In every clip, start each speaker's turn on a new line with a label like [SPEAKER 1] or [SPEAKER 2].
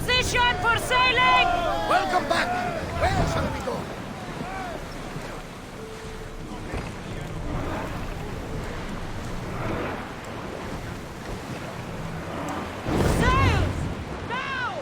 [SPEAKER 1] position for sailing!
[SPEAKER 2] Welcome back! Where shall we go?
[SPEAKER 1] Sails! Now!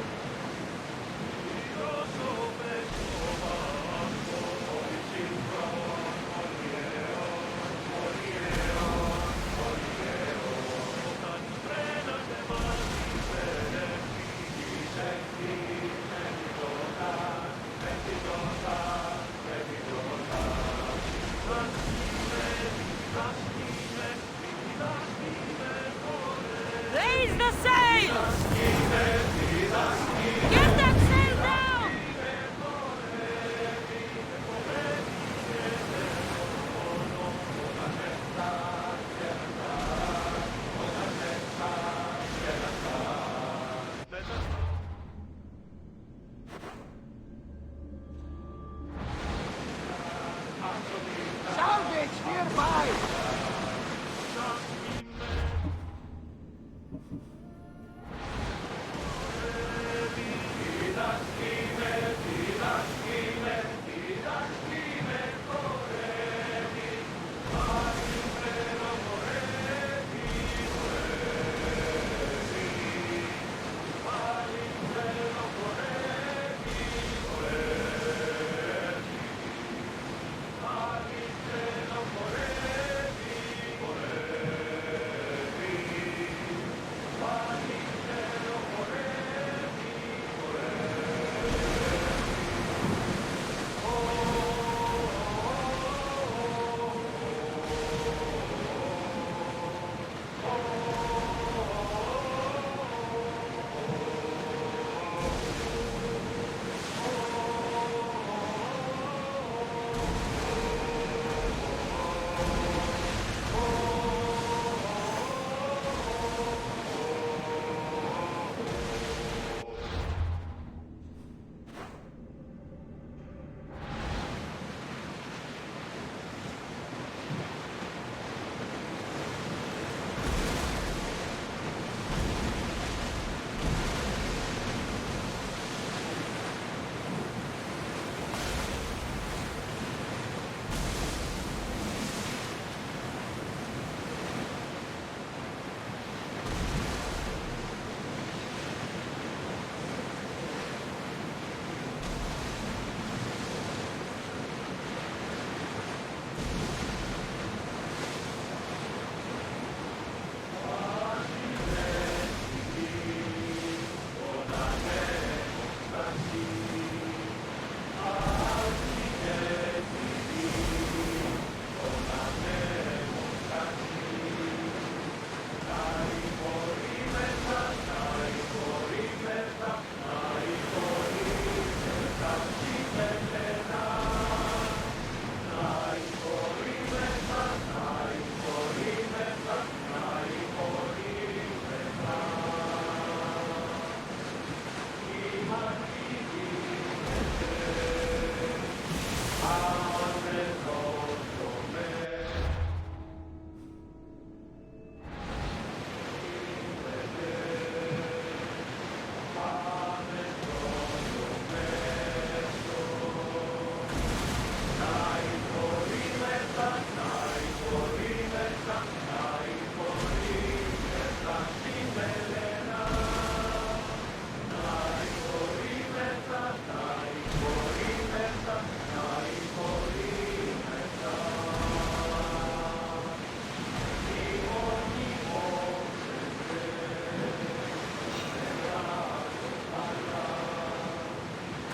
[SPEAKER 1] Raise the sails! Get that sail down!
[SPEAKER 2] Salvage nearby!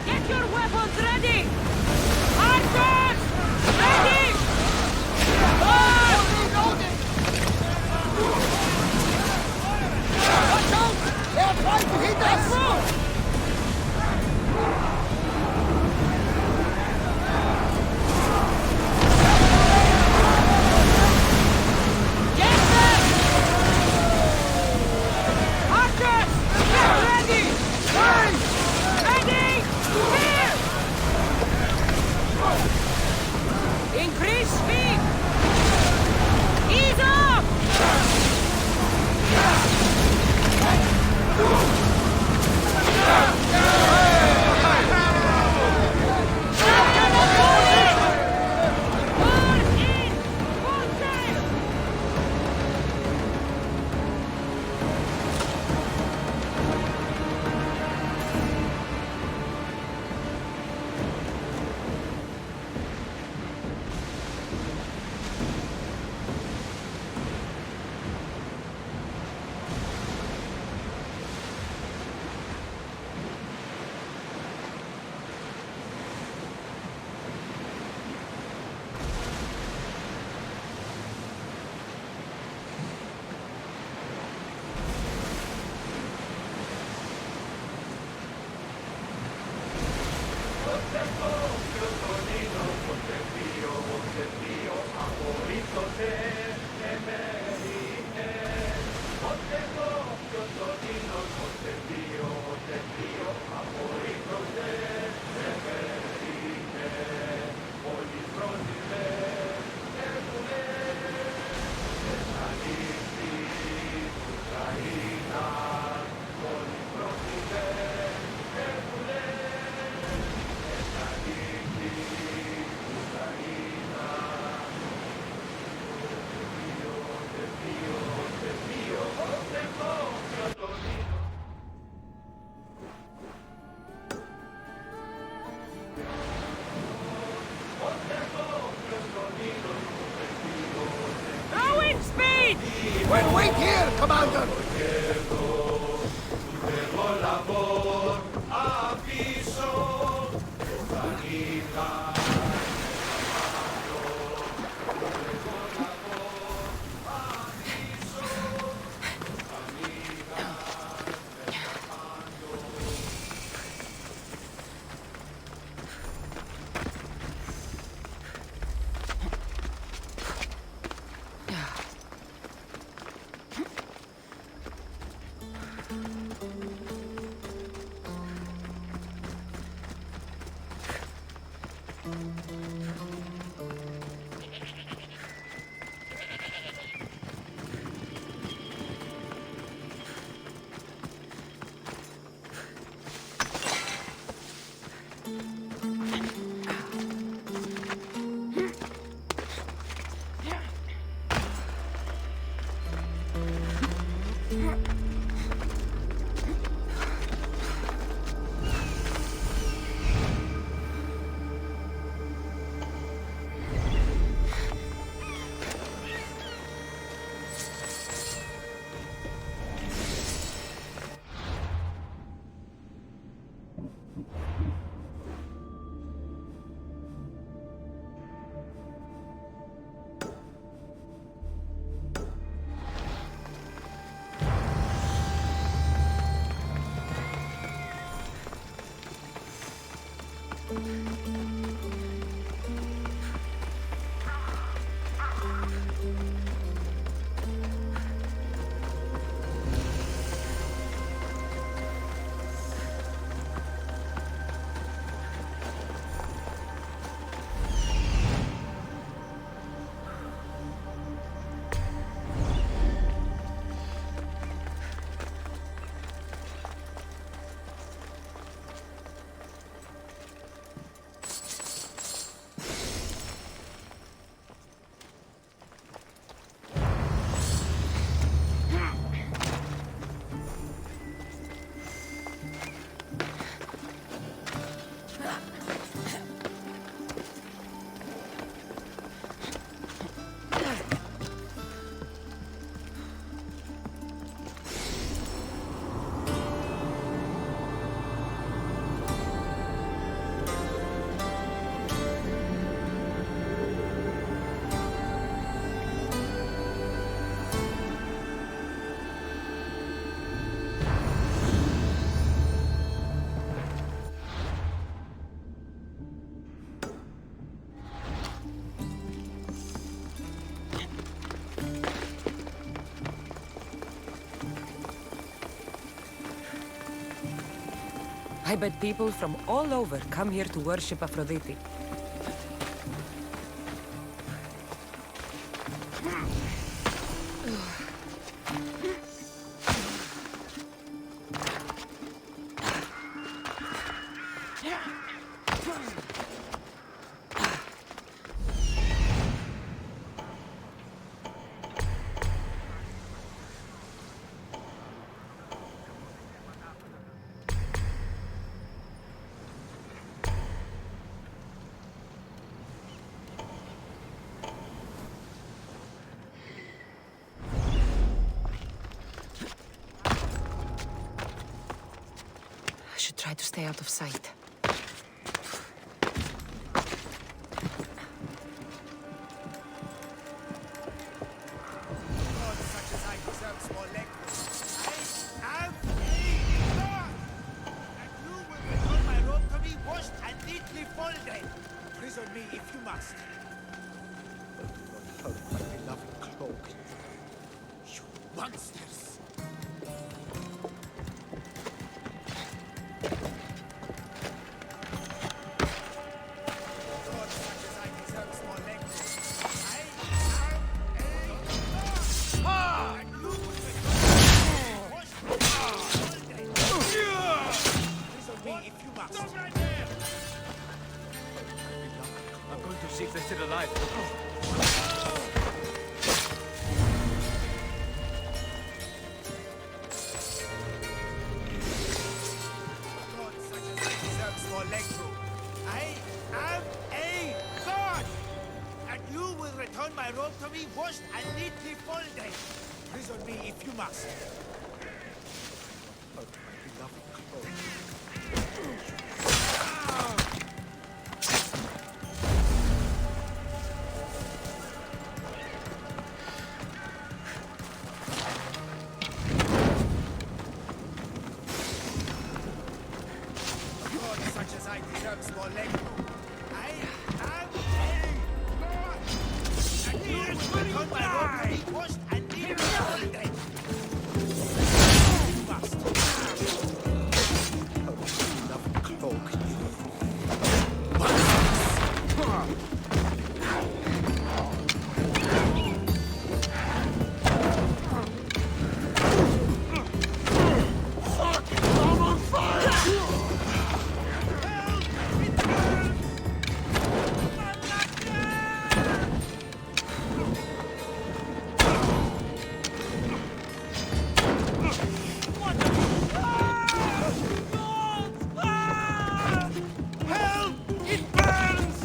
[SPEAKER 1] Get your weapons ready! Archers! Ready!
[SPEAKER 2] Watch out! They are trying to hit us!
[SPEAKER 1] Move! Get them! Archers! Get ready! Ready! Here! Throwing speed!
[SPEAKER 2] We'll wait here, Commander!
[SPEAKER 1] I bet people from all over come here to worship Aphrodite. I should try to stay out of sight.
[SPEAKER 3] God such as I deserves more language. I am a god! And you will return my robe to me washed and neatly folded. folde! Prison me if you must.
[SPEAKER 2] Oh, my beloved cloak.
[SPEAKER 3] You monsters! God, such as I deserve small legs. I am a god! Ah! And you will wash me Prison me if you must. Stop right there!
[SPEAKER 4] I'm going to see if they're still alive.
[SPEAKER 3] God, such as I deserve small leg room. I am a god! And you will return my robe to me washed and neatly folded. Prison me if you must.
[SPEAKER 2] Oh, my beloved cloak.
[SPEAKER 3] God, such as I deserve small leg room. I am a god! And you will return my robe to me washed and neatly folded. You must.
[SPEAKER 2] Oh, my beloved cloak.
[SPEAKER 3] Help! It burns!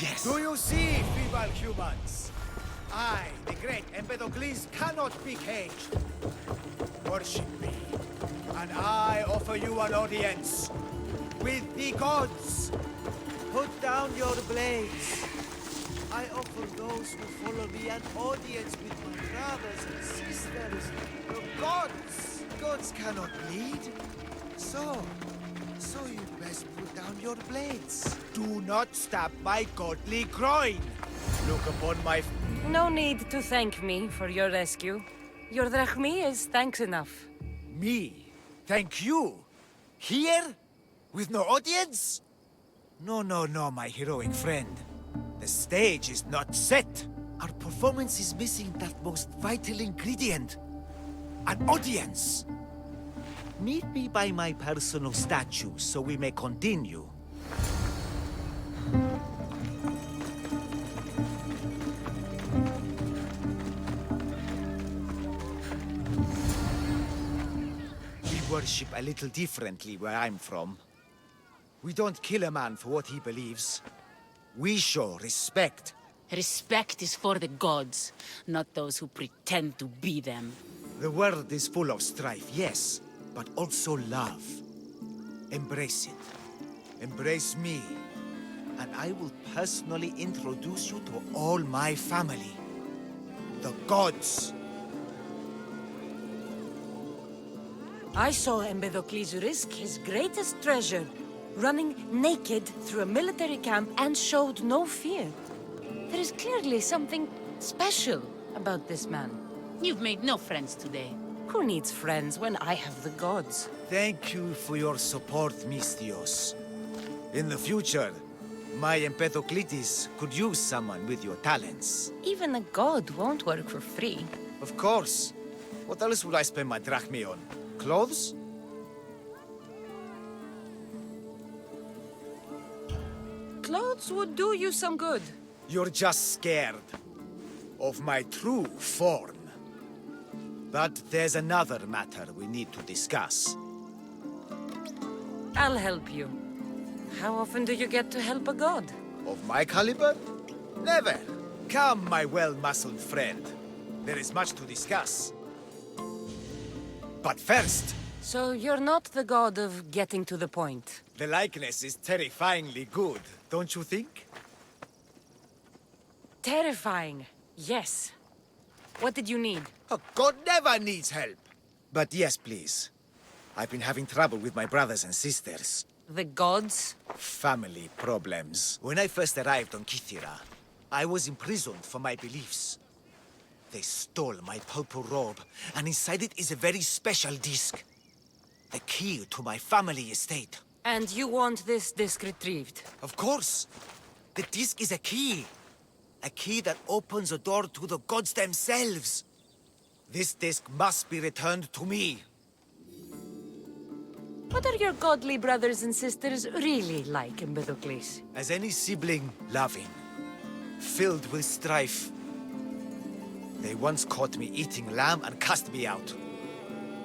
[SPEAKER 2] Yes.
[SPEAKER 3] Do you see, feeble humans? I, the great Empedocles, cannot be caged. Worship me, and I offer you an audience with the gods. Put down your blades. I offer those who follow me an audience with my brothers and sisters, the gods. Gods cannot bleed. So you best put down your blades. Do not stab my godly groin. Look upon my...
[SPEAKER 1] No need to thank me for your rescue. Your drachmi is thanks enough.
[SPEAKER 3] Me? Thank you? Here? With no audience? No, my heroic friend. The stage is not set. Our performance is missing that most vital ingredient. An audience. Meet me by my personal statue so we may continue. We worship a little differently where I'm from. We don't kill a man for what he believes. We show respect.
[SPEAKER 5] Respect is for the gods, not those who pretend to be them.
[SPEAKER 3] The world is full of strife, yes, but also love. Embrace it. Embrace me. And I will personally introduce you to all my family. The gods.
[SPEAKER 1] I saw Empedocles risk his greatest treasure, running naked through a military camp and showed no fear. There is clearly something special about this man.
[SPEAKER 5] You've made no friends today.
[SPEAKER 1] Who needs friends when I have the gods?
[SPEAKER 3] Thank you for your support, Mystios. In the future, my Empedocles could use someone with your talents.
[SPEAKER 1] Even a god won't work for free.
[SPEAKER 3] Of course. What else would I spend my drachmae on? Clothes?
[SPEAKER 1] Clothes would do you some good.
[SPEAKER 3] You're just scared of my true form. But there's another matter we need to discuss.
[SPEAKER 1] I'll help you. How often do you get to help a god?
[SPEAKER 3] Of my caliber? Never. Come, my well-muscled friend. There is much to discuss. But first,
[SPEAKER 1] So you're not the god of getting to the point.
[SPEAKER 3] the likeness is terrifyingly good, don't you think?
[SPEAKER 1] Terrifying, yes. What did you need?
[SPEAKER 3] A god never needs help. But yes, please. I've been having trouble with my brothers and sisters.
[SPEAKER 1] The gods?
[SPEAKER 3] Family problems. When I first arrived on Kythera, I was imprisoned for my beliefs. They stole my purple robe, and inside it is a very special disc. The key to my family estate.
[SPEAKER 1] And you want this disc retrieved?
[SPEAKER 3] Of course. The disc is a key. A key that opens a door to the gods themselves. This disc must be returned to me.
[SPEAKER 1] What are your godly brothers and sisters really like, Empedocles?
[SPEAKER 3] As any sibling, loving. Filled with strife. They once caught me eating lamb and cast me out.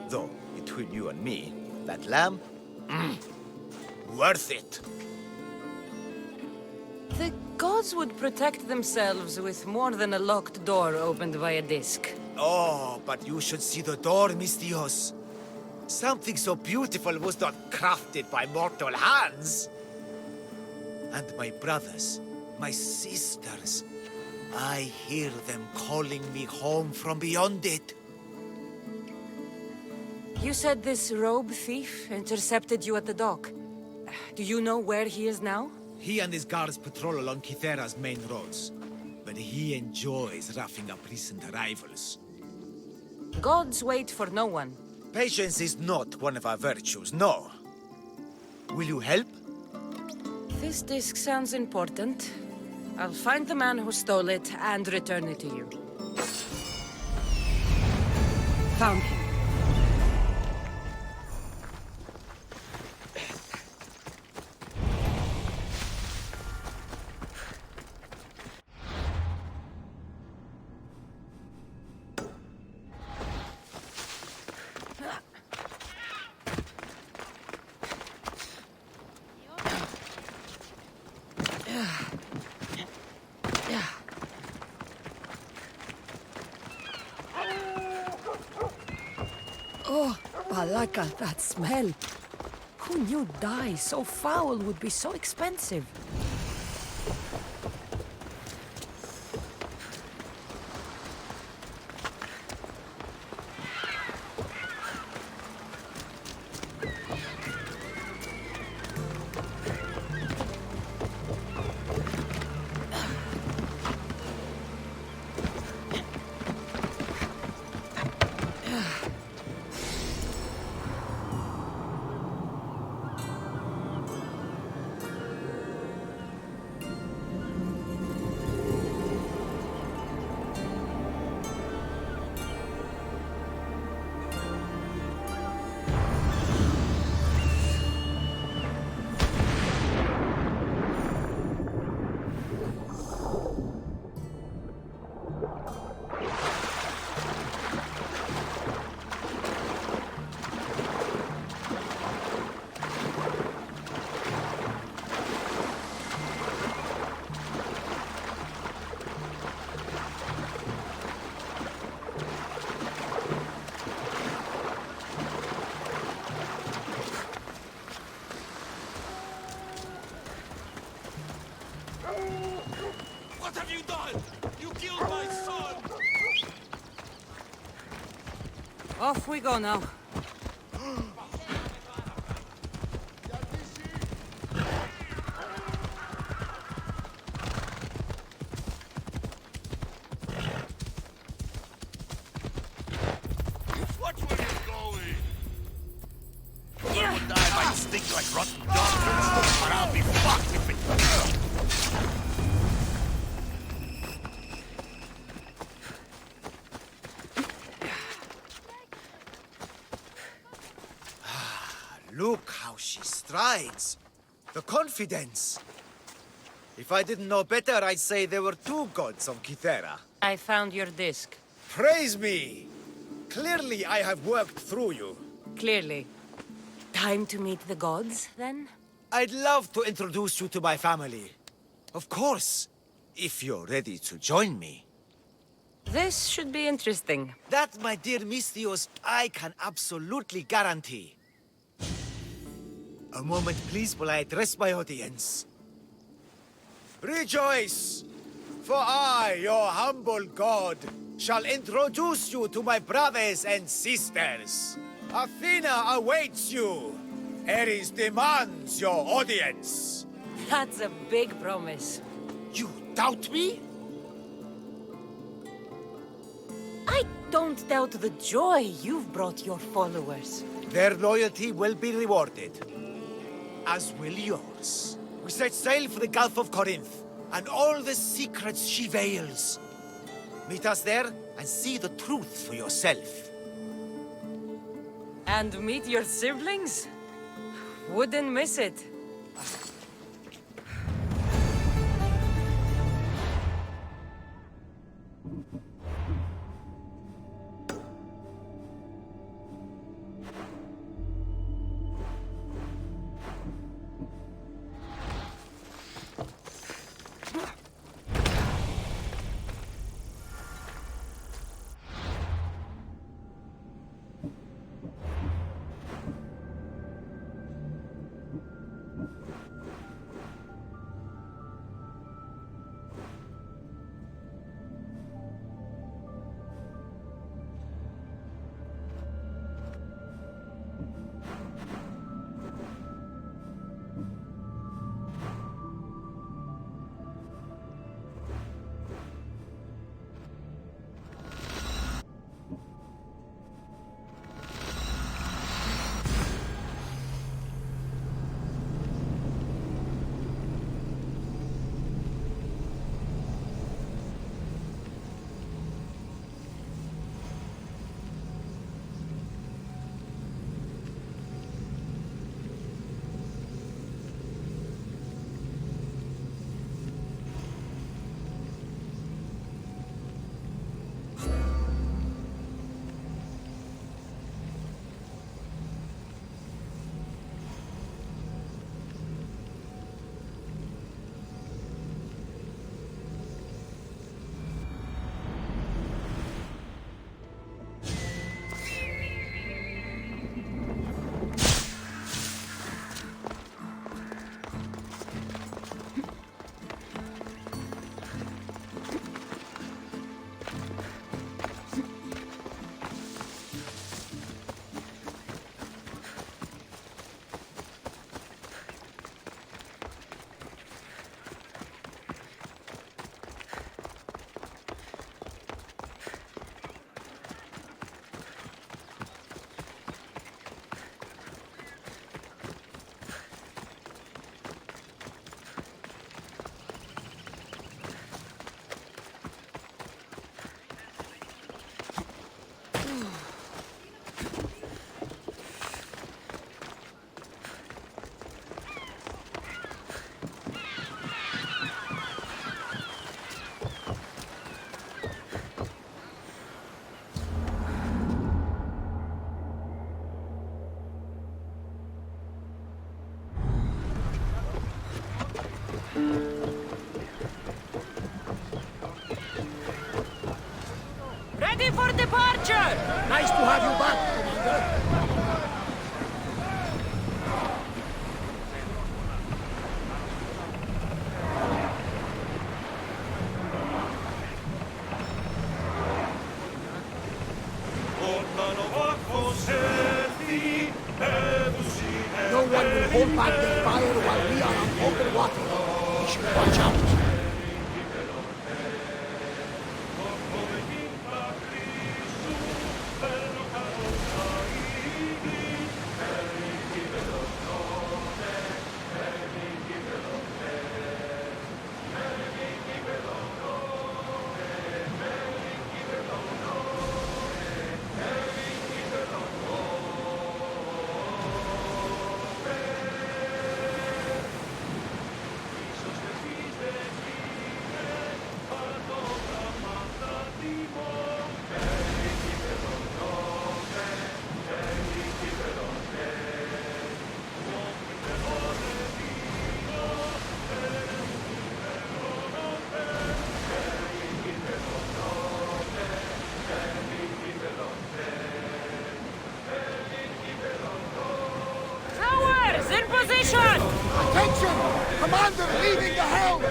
[SPEAKER 3] Though, between you and me, that lamb? Worth it.
[SPEAKER 1] The gods would protect themselves with more than a locked door opened by a disc.
[SPEAKER 3] Oh, but you should see the door, Mystios. Something so beautiful was not crafted by mortal hands. And my brothers, my sisters, I hear them calling me home from beyond it.
[SPEAKER 1] You said this robe thief intercepted you at the dock. Do you know where he is now?
[SPEAKER 3] He and his guards patrol along Kythera's main roads. But he enjoys roughing up recent arrivals.
[SPEAKER 1] Gods wait for no one.
[SPEAKER 3] Patience is not one of our virtues, no. Will you help?
[SPEAKER 1] This disc sounds important. I'll find the man who stole it and return it to you. Found him. Oh, Balaka, that smell. Who knew dye so foul would be so expensive?
[SPEAKER 4] What have you done? You killed my son!
[SPEAKER 1] Off we go now.
[SPEAKER 6] Watch where you're going! Whoever die might stink like rotten dog, but I'll be fucked if it...
[SPEAKER 3] Look how she strides. The confidence. If I didn't know better, I'd say there were two gods on Kythera.
[SPEAKER 1] I found your disc.
[SPEAKER 3] Praise me! Clearly I have worked through you.
[SPEAKER 1] Clearly. Time to meet the gods, then?
[SPEAKER 3] I'd love to introduce you to my family. Of course, if you're ready to join me.
[SPEAKER 1] This should be interesting.
[SPEAKER 3] That, my dear Mistios, I can absolutely guarantee. A moment, please, while I address my audience. Rejoice! For I, your humble god, shall introduce you to my brothers and sisters. Athena awaits you. Ares demands your audience.
[SPEAKER 1] That's a big promise.
[SPEAKER 3] You doubt me?
[SPEAKER 1] I don't doubt the joy you've brought your followers.
[SPEAKER 3] Their loyalty will be rewarded. As will yours. We set sail for the Gulf of Corinth, and all the secrets she veils. Meet us there, and see the truth for yourself.
[SPEAKER 1] And meet your siblings? Wouldn't miss it. Ready for departure!
[SPEAKER 2] Nice to have you back, Commander. back their fire while we are on open water. We should watch out.
[SPEAKER 1] Towers, in position!
[SPEAKER 2] Attention! Commander leaving the helm!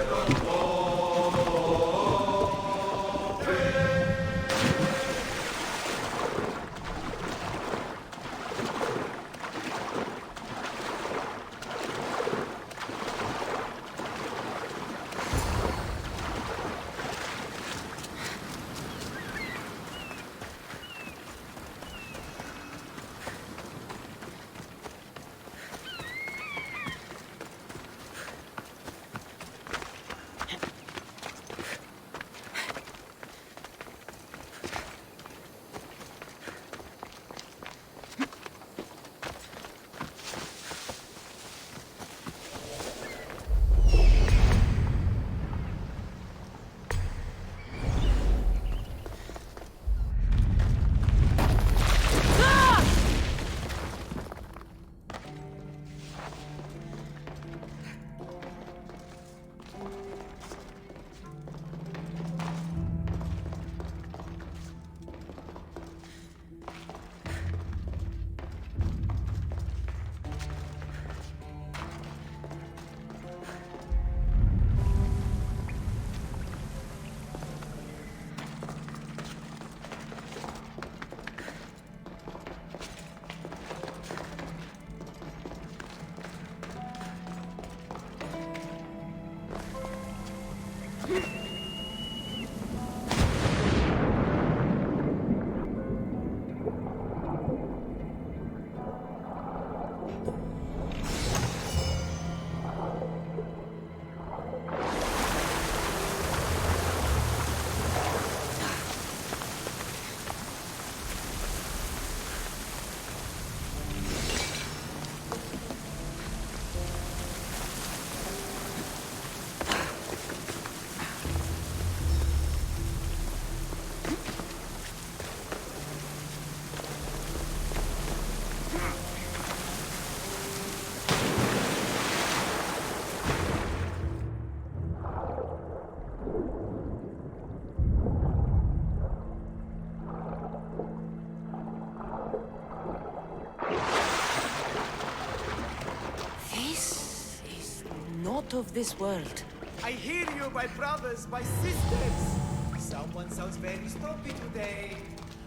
[SPEAKER 1] Not of this world.
[SPEAKER 3] I hear you, my brothers, my sisters. Someone sounds very stumpy today.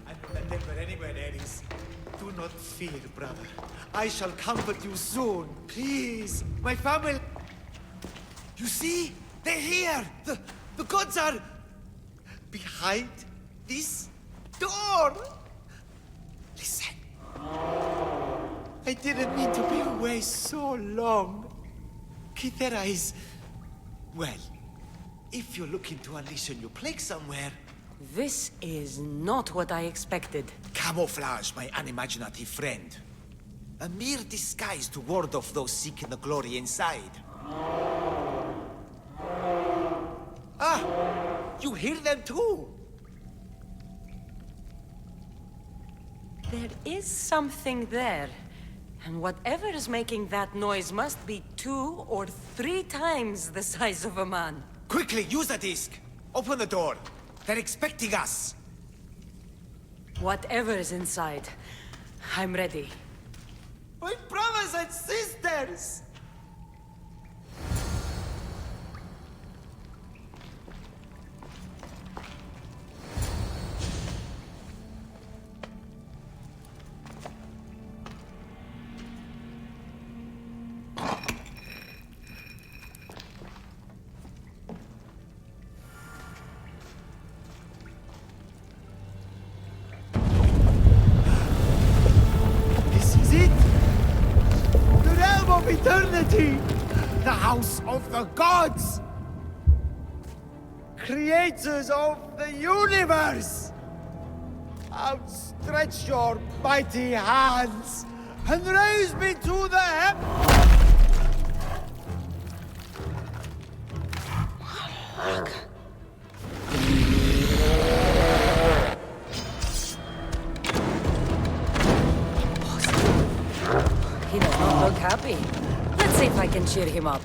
[SPEAKER 3] I'm not deliver anywhere, Ares. Do not fear, brother. I shall comfort you soon. Please, my family. You see? They're here. The gods are behind this door. Listen. I didn't mean to be away so long. Kythera is... well, if you're looking to unleash a new plague somewhere...
[SPEAKER 1] This is not what I expected.
[SPEAKER 3] Camouflage, my unimaginative friend. A mere disguise to ward off those seeking the glory inside. Ah! You hear them too!
[SPEAKER 1] There is something there. And whatever is making that noise must be 2 or 3 times the size of a man.
[SPEAKER 3] Quickly, use the disc! Open the door! They're expecting us!
[SPEAKER 1] Whatever is inside, I'm ready.
[SPEAKER 3] My brothers and sisters! of the gods! Creators of the universe! Outstretch your mighty hands and raise me to the
[SPEAKER 1] He does not look happy. Let's see if I can cheer him up.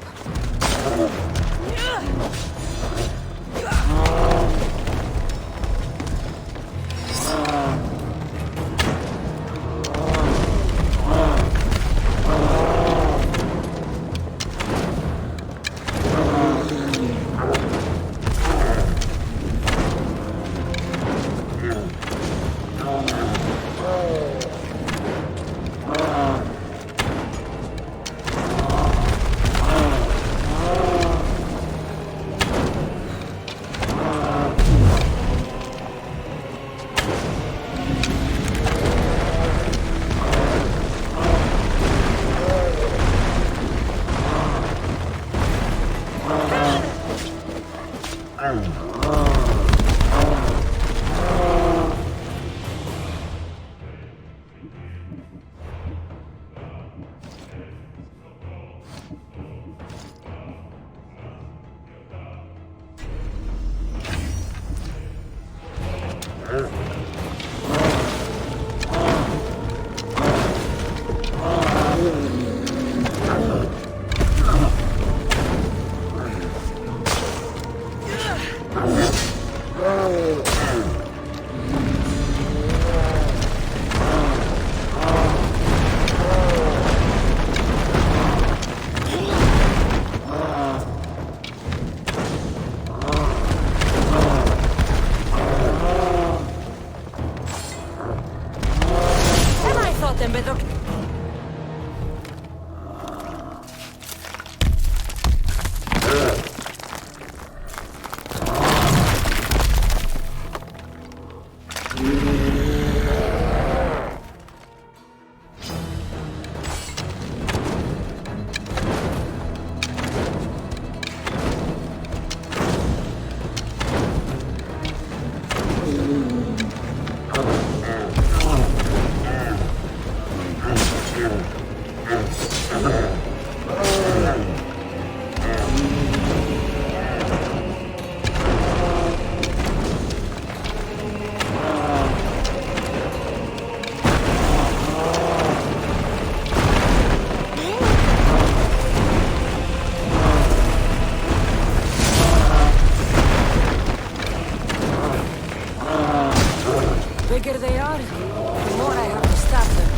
[SPEAKER 1] Bigger they are, the more I have to stop them.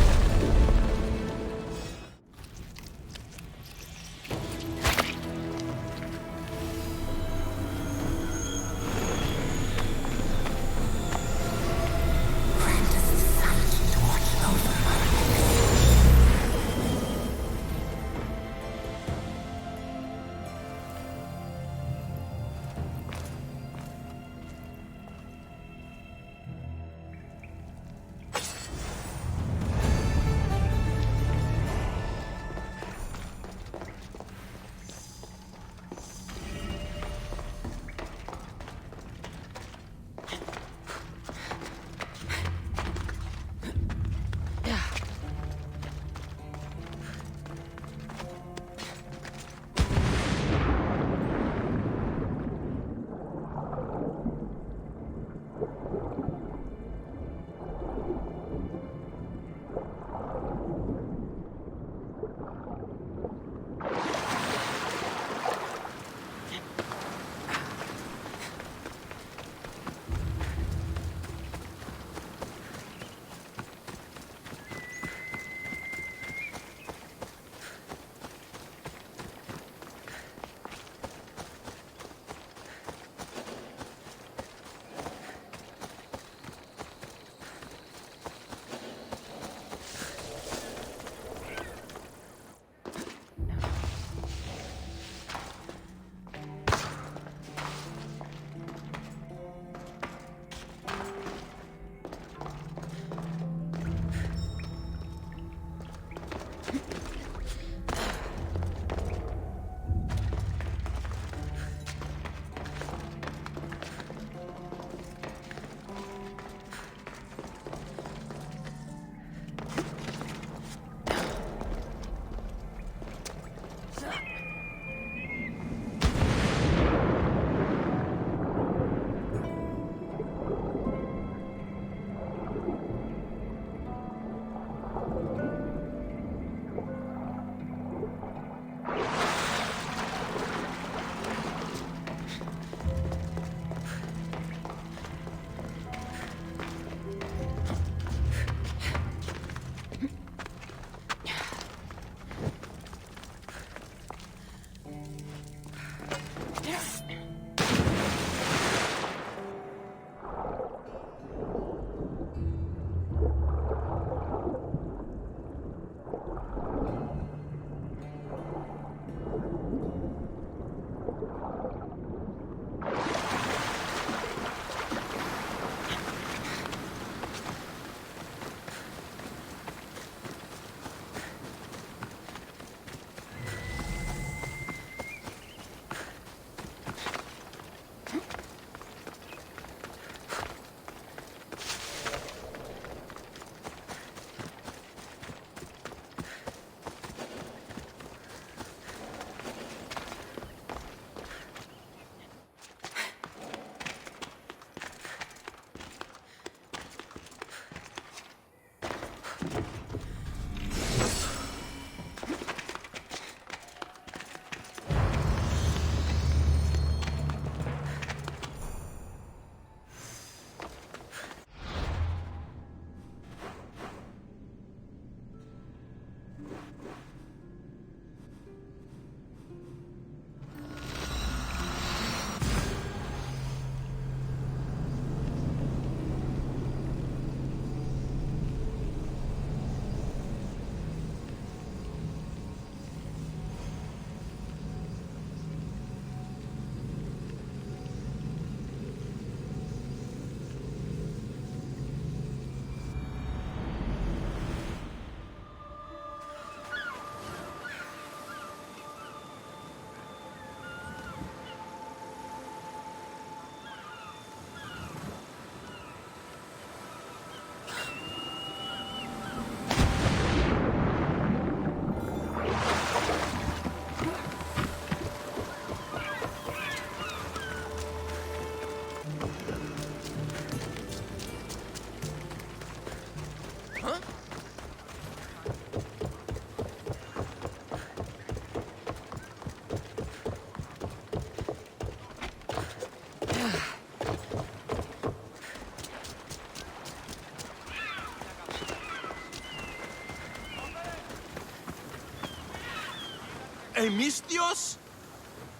[SPEAKER 6] my Mistios?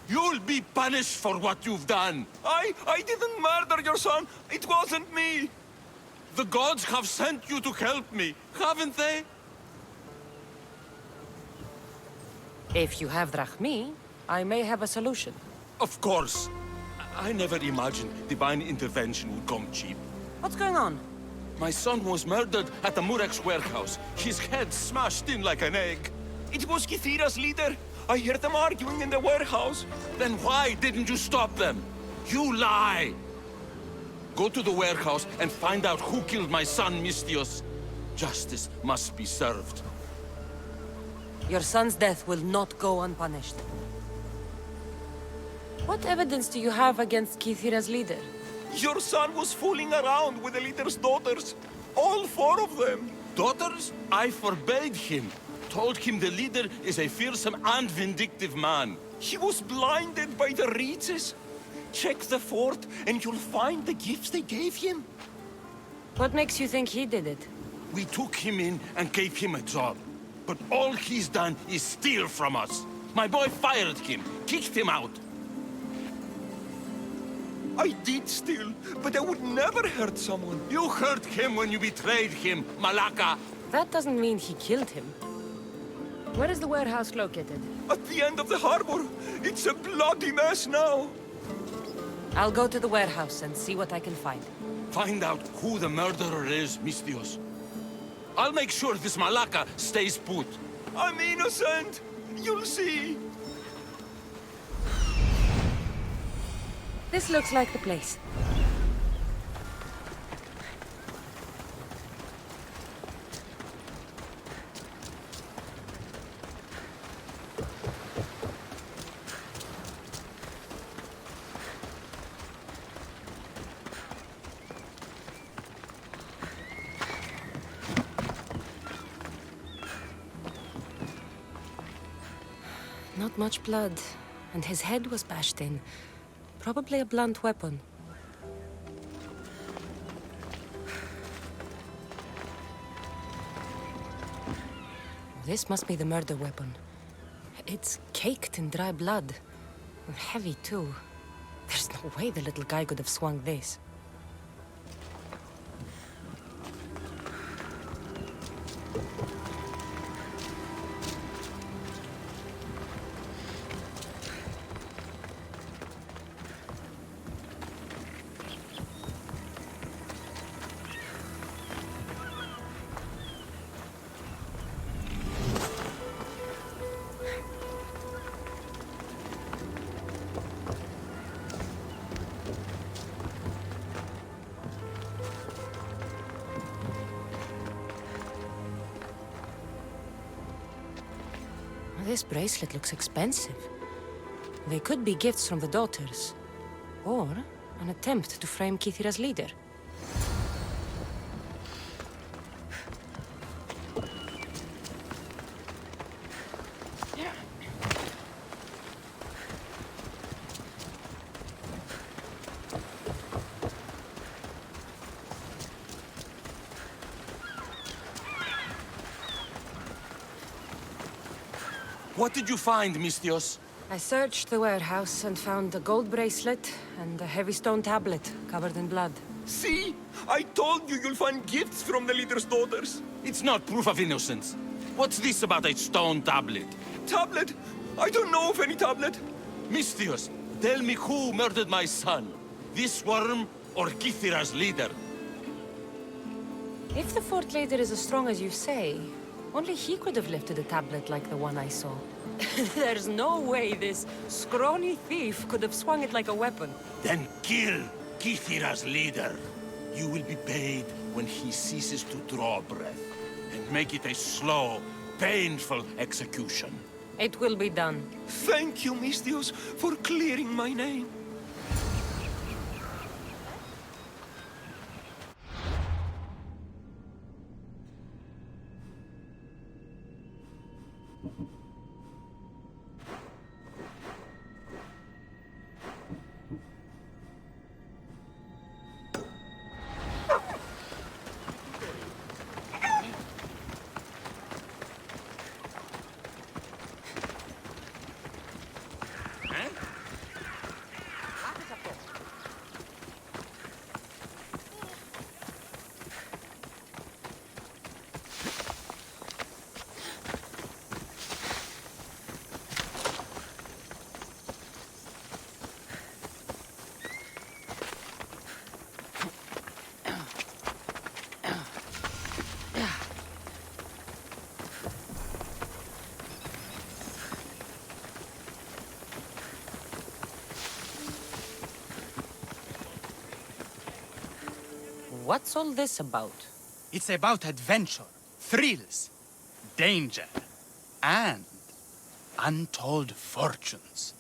[SPEAKER 6] You'll be punished for what you've done.
[SPEAKER 4] I didn't murder your son. It wasn't me.
[SPEAKER 6] The gods have sent you to help me, haven't they?
[SPEAKER 1] If you have drachmi, I may have a solution.
[SPEAKER 6] Of course. I never imagined divine intervention would come cheap.
[SPEAKER 1] What's going on?
[SPEAKER 6] My son was murdered at the Murex warehouse. His head smashed in like an egg.
[SPEAKER 4] It was Kythera's leader. I heard them arguing in the warehouse.
[SPEAKER 6] Then why didn't you stop them? You lie! Go to the warehouse and find out who killed my son, Mistios. Justice must be served.
[SPEAKER 1] Your son's death will not go unpunished. What evidence do you have against Kythera's leader?
[SPEAKER 4] Your son was fooling around with the leader's daughters. All 4 of them.
[SPEAKER 6] Daughters? I forbade him. Told him the leader is a fearsome and vindictive man.
[SPEAKER 4] He was blinded by the reeds. Check the fort and you'll find the gifts they gave him.
[SPEAKER 1] What makes you think he did it?
[SPEAKER 6] We took him in and gave him a job. But all he's done is steal from us. My boy fired him, kicked him out.
[SPEAKER 4] I did steal, but I would never hurt someone.
[SPEAKER 6] You hurt him when you betrayed him, Malaka.
[SPEAKER 1] That doesn't mean he killed him. Where is the warehouse located?
[SPEAKER 4] At the end of the harbor. It's a bloody mess now.
[SPEAKER 1] I'll go to the warehouse and see what I can find.
[SPEAKER 6] Find out who the murderer is, Mistios. I'll make sure this Malaka stays put.
[SPEAKER 4] I'm innocent. You'll see.
[SPEAKER 1] This looks like the place. Not much blood, and his head was bashed in. Probably a blunt weapon. This must be the murder weapon. It's caked in dry blood. And heavy, too. There's no way the little guy could have swung this. This bracelet looks expensive. They could be gifts from the daughters, or an attempt to frame Kythera's leader.
[SPEAKER 6] What did you find, Mistios?
[SPEAKER 1] I searched the warehouse and found a gold bracelet and a heavy stone tablet covered in blood.
[SPEAKER 4] See? I told you you'll find gifts from the leader's daughters.
[SPEAKER 6] It's not proof of innocence. What's this about a stone tablet?
[SPEAKER 4] Tablet? I don't know of any tablet.
[SPEAKER 6] Mistios, tell me who murdered my son. This worm or Kythera's leader?
[SPEAKER 1] If the fort leader is as strong as you say, only he could have lifted a tablet like the one I saw. There's no way this scrawny thief could have swung it like a weapon.
[SPEAKER 6] Then kill Kythera's leader. You will be paid when he ceases to draw breath. And make it a slow, painful execution.
[SPEAKER 1] It will be done.
[SPEAKER 4] Thank you, Mistios, for clearing my name.
[SPEAKER 1] What's all this about?
[SPEAKER 7] It's about adventure, thrills, danger, and untold fortunes.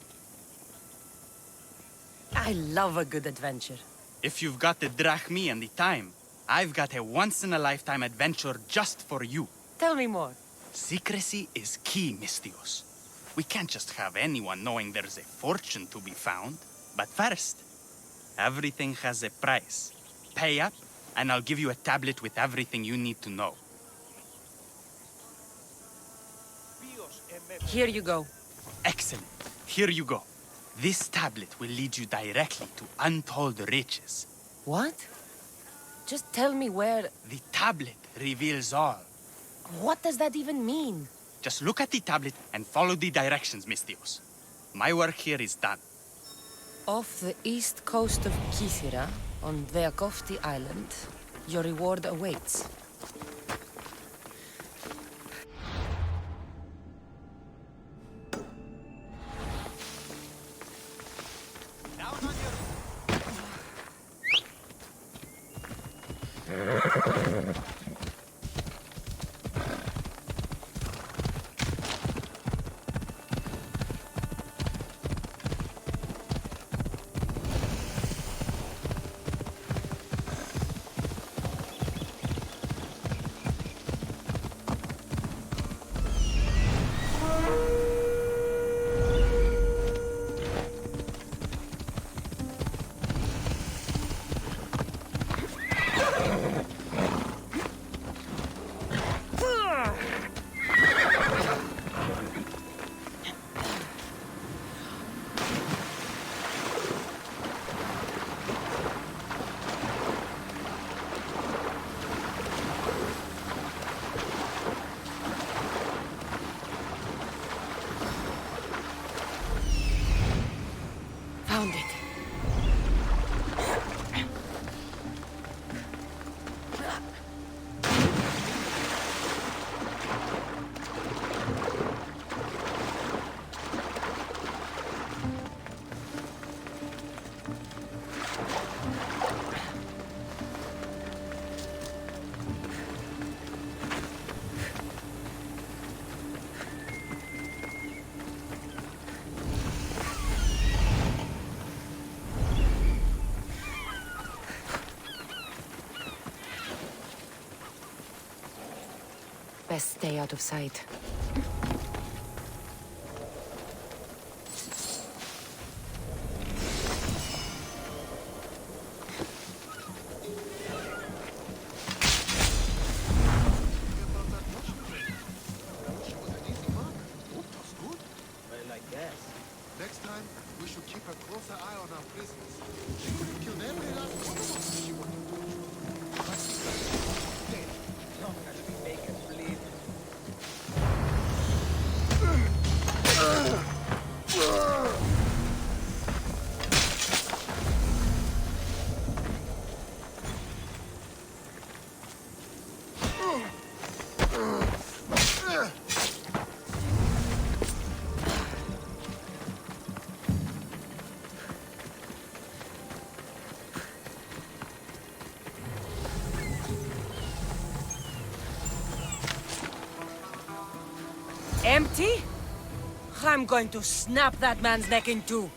[SPEAKER 1] I love a good adventure.
[SPEAKER 7] If you've got the drachmi and the time, I've got a once-in-a-lifetime adventure just for you.
[SPEAKER 1] Tell me more.
[SPEAKER 7] Secrecy is key, Mistios. We can't just have anyone knowing there's a fortune to be found. But first, everything has a price. Pay up, and I'll give you a tablet with everything you need to know.
[SPEAKER 1] Here you go.
[SPEAKER 7] Excellent. Here you go. This tablet will lead you directly to untold riches.
[SPEAKER 1] What? Just tell me where...
[SPEAKER 7] The tablet reveals all.
[SPEAKER 1] What does that even mean?
[SPEAKER 7] Just look at the tablet and follow the directions, Mistios. My work here is done.
[SPEAKER 1] Off the east coast of Kythera, on Veakofti Island, your reward awaits. Found it. Best stay out of sight.
[SPEAKER 8] Next time, we should keep a closer eye on our prisoners. She could have killed every last one of us if she wanted to.
[SPEAKER 3] Long as we make it bleed.
[SPEAKER 1] Empty? I'm going to snap that man's neck in two.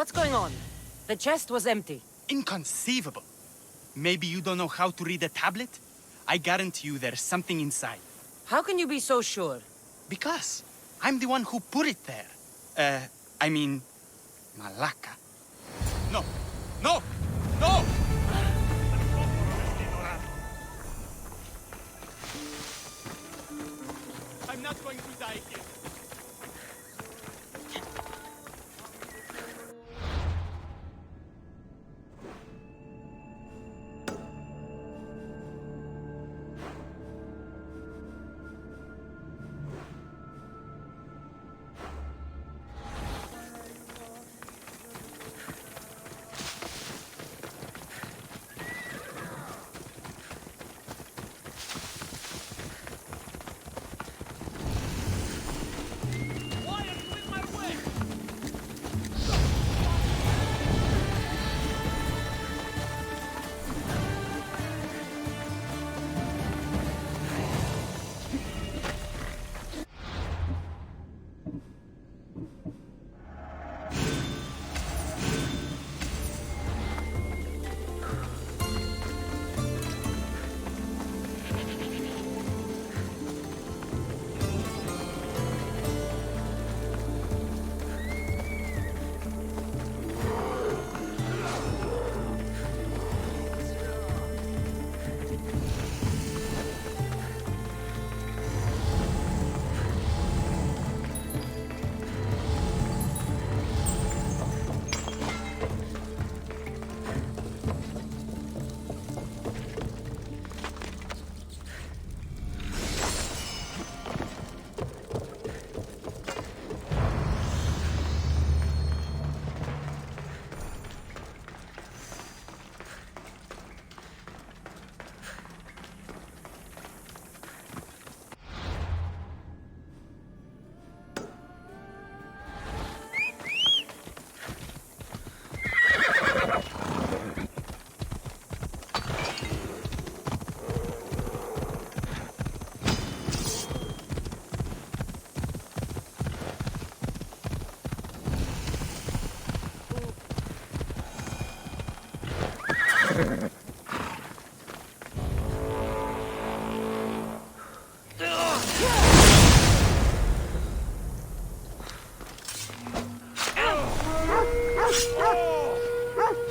[SPEAKER 1] What's going on? The chest was empty.
[SPEAKER 7] Inconceivable. Maybe you don't know how to read a tablet? I guarantee you there's something inside.
[SPEAKER 1] How can you be so sure?
[SPEAKER 7] Because I'm the one who put it there. I mean, Malaka. No! No! No! I'm not going to die here.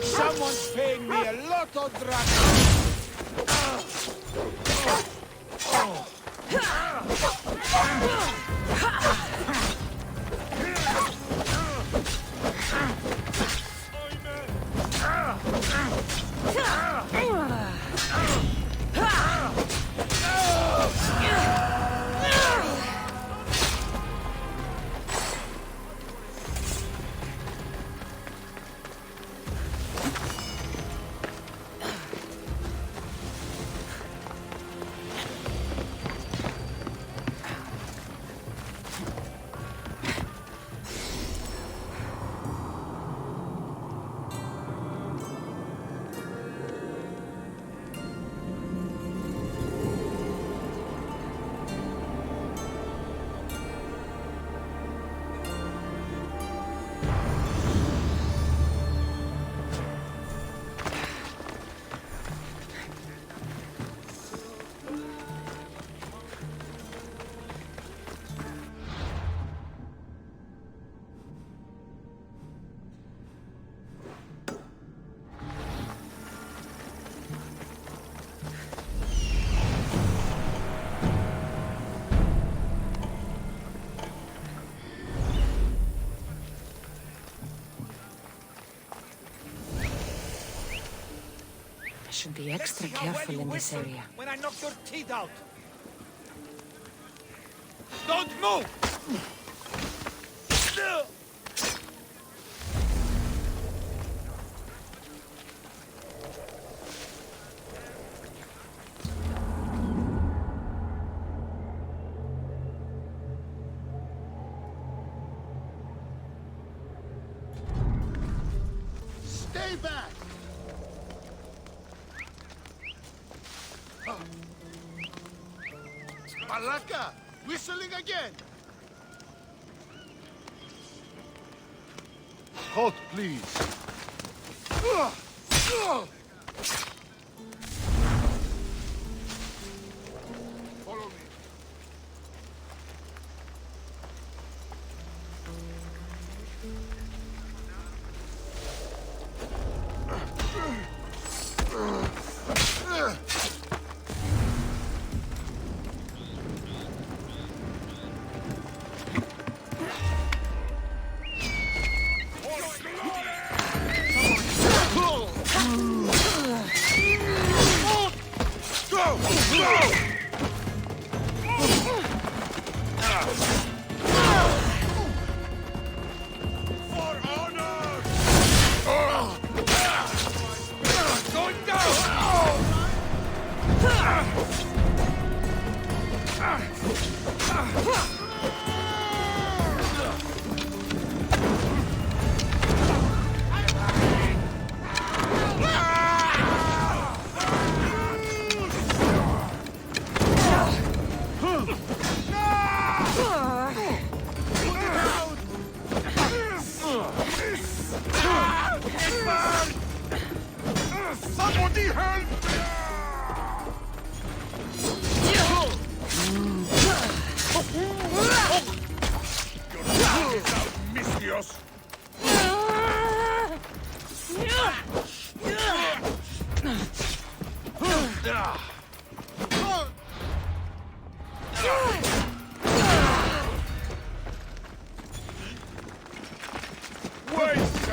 [SPEAKER 3] Someone's paying me a lot of drugs.
[SPEAKER 1] I should be extra careful in this area.
[SPEAKER 3] When I knock your teeth out. Don't move!
[SPEAKER 8] Stay back! Malaka! Whistling again! Halt, please. Follow me.
[SPEAKER 6] Somebody help! Mistios! Wait up!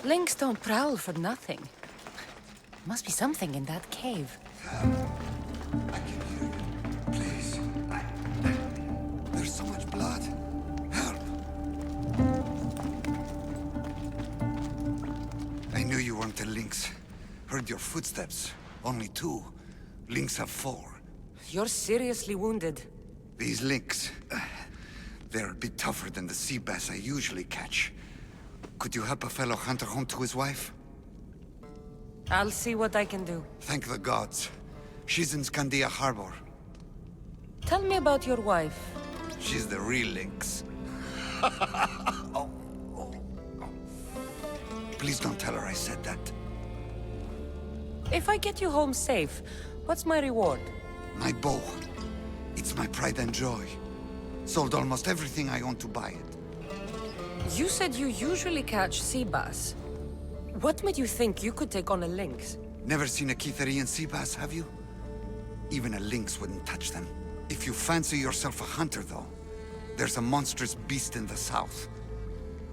[SPEAKER 1] Lynx don't prowl for nothing. Must be something in that cave.
[SPEAKER 2] I can hear you. Please. There's so much blood. Help! I knew you weren't a lynx. Heard your footsteps. Only 2. Lynx have 4.
[SPEAKER 1] You're seriously wounded.
[SPEAKER 2] These lynx, they're a bit tougher than the sea bass I usually catch. Could you help a fellow hunter home to his wife?
[SPEAKER 1] I'll see what I can do.
[SPEAKER 2] Thank the gods. She's in Scandia Harbor.
[SPEAKER 1] Tell me about your wife.
[SPEAKER 2] She's the real lynx. Please don't tell her I said that.
[SPEAKER 1] If I get you home safe, what's my reward?
[SPEAKER 2] My bow. It's my pride and joy. Sold almost everything I own to buy it.
[SPEAKER 1] You said you usually catch sea bass. What made you think you could take on a lynx?
[SPEAKER 2] Never seen a Kytherian sea bass, have you? Even a lynx wouldn't touch them. If you fancy yourself a hunter, though, there's a monstrous beast in the south.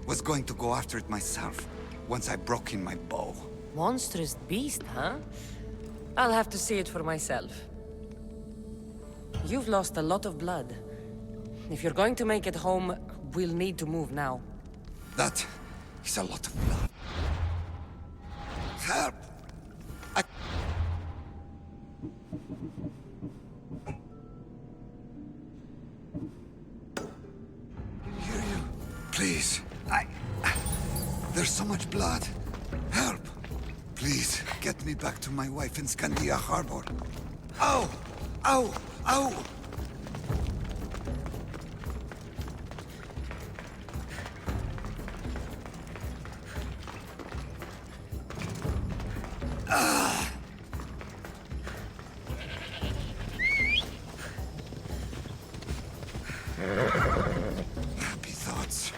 [SPEAKER 2] Was going to go after it myself, once I broke in my bow.
[SPEAKER 1] Monstrous beast, huh? I'll have to see it for myself. You've lost a lot of blood. If you're going to make it home, we'll need to move now.
[SPEAKER 2] That is a lot of blood. Help! I hear you. Please, there's so much blood. Help! Please, get me back to my wife in Scandia Harbor. Ow! Ow! Ow! Happy thoughts.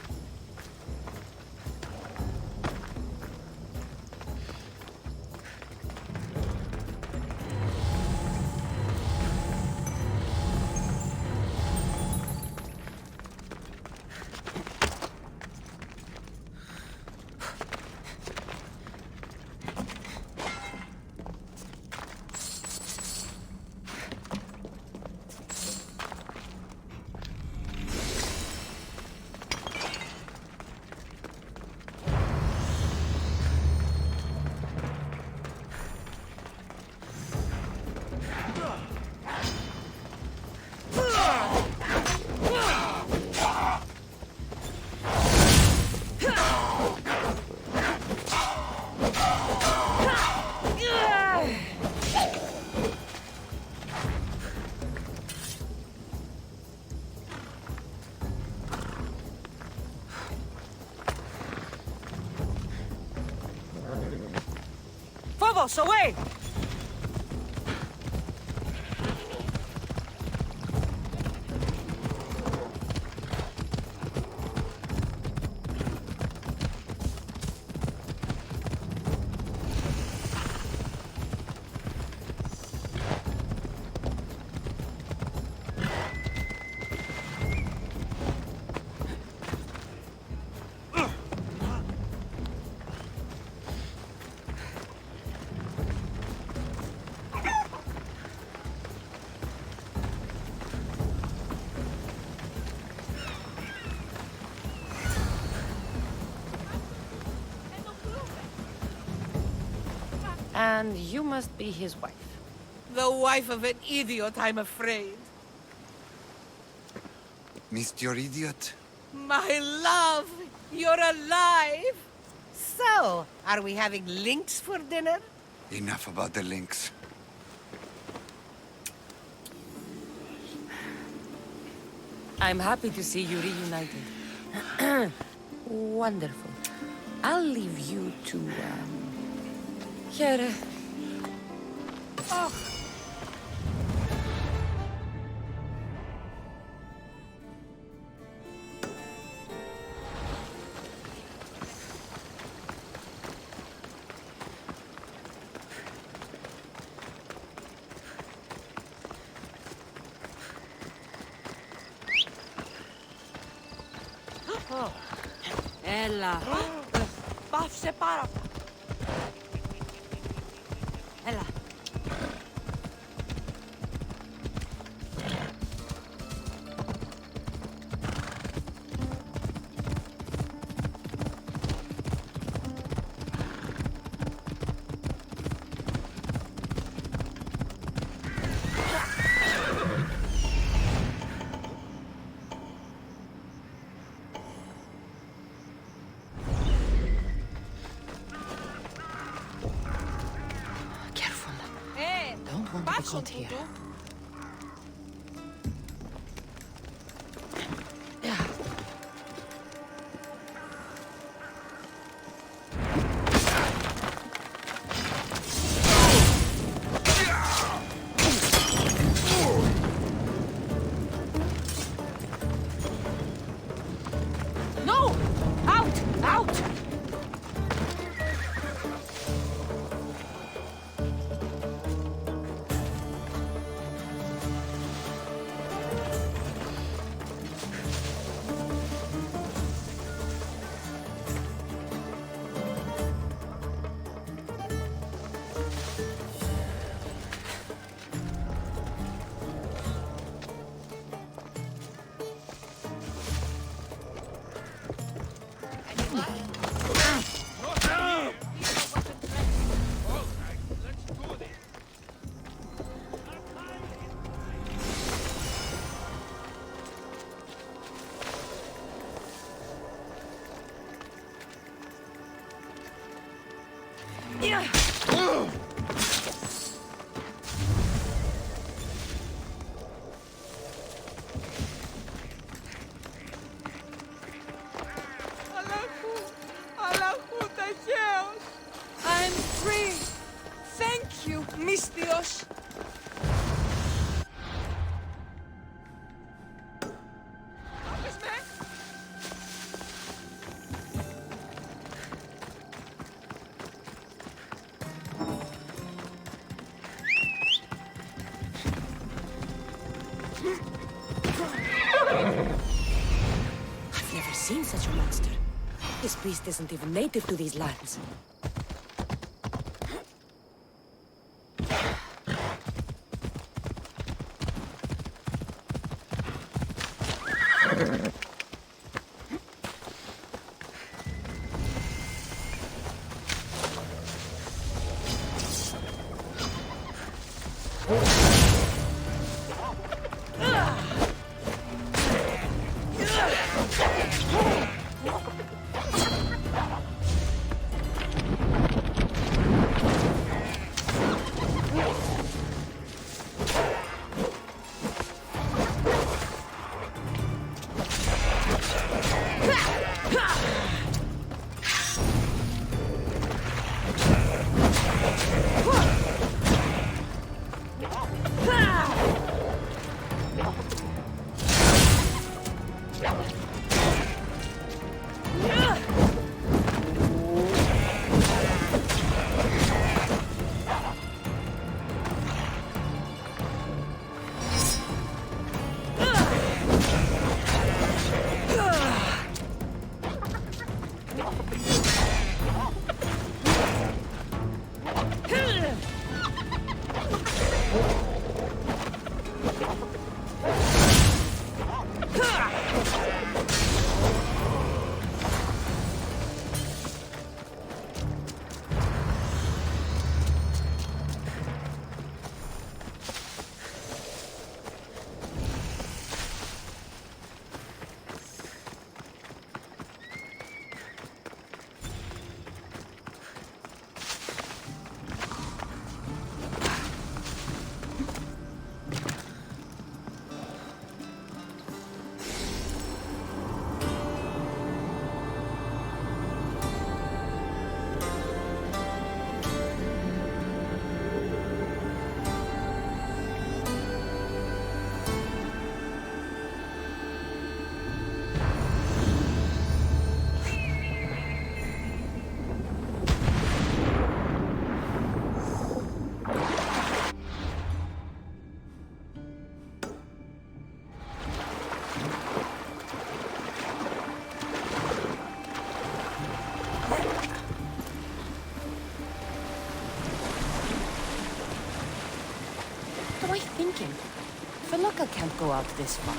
[SPEAKER 1] Phobos, away! And you must be his wife.
[SPEAKER 9] The wife of an idiot, I'm afraid.
[SPEAKER 2] Missed your idiot?
[SPEAKER 9] My love, you're alive! So, are we having lynx for dinner?
[SPEAKER 2] Enough about the lynx.
[SPEAKER 1] I'm happy to see you reunited. Wonderful. I'll leave you to, Here. Oh.
[SPEAKER 5] Ella.
[SPEAKER 1] Πάυσε πάρα. Έλα.
[SPEAKER 10] Don't want to be caught here.
[SPEAKER 1] No! Out! Out! I'm free! Thank you, Misthios! I've never seen such a monster. This beast isn't even native to these lands.
[SPEAKER 5] go out this far.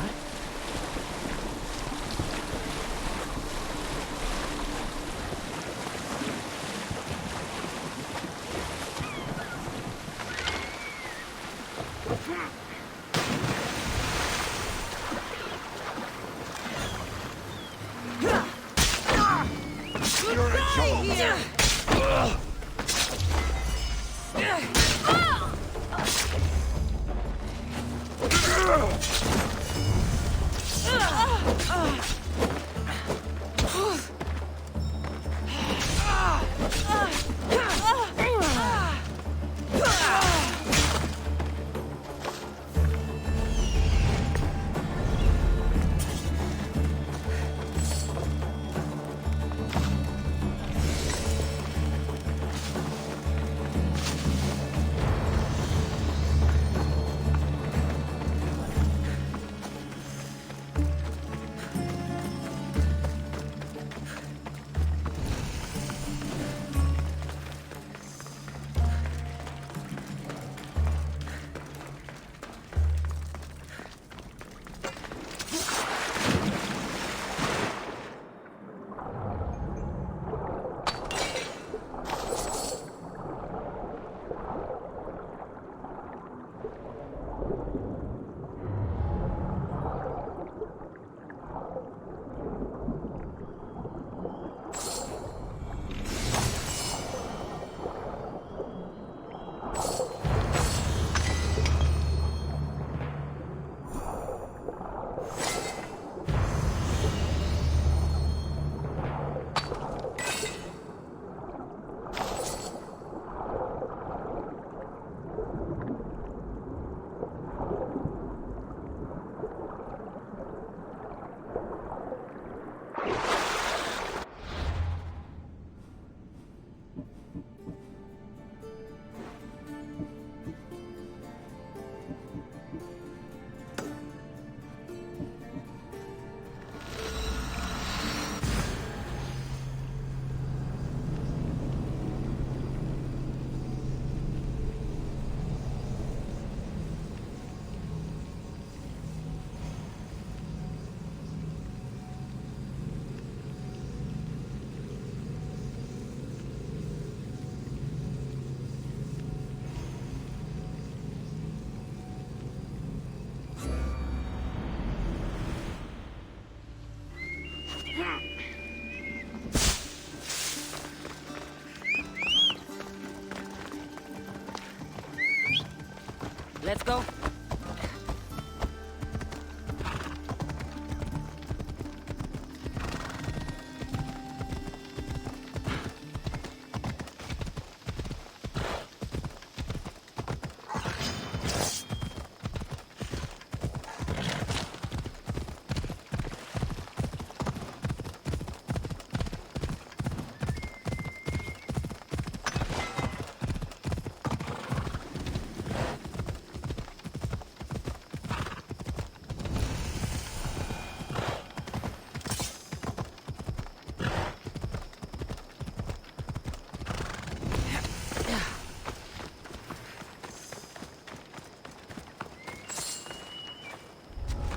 [SPEAKER 5] Let's go.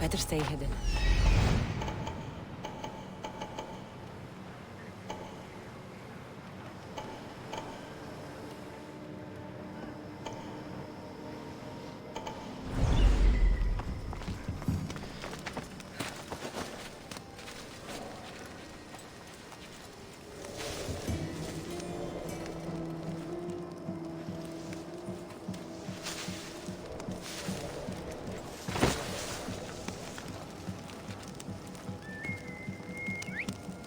[SPEAKER 5] Better stay hidden.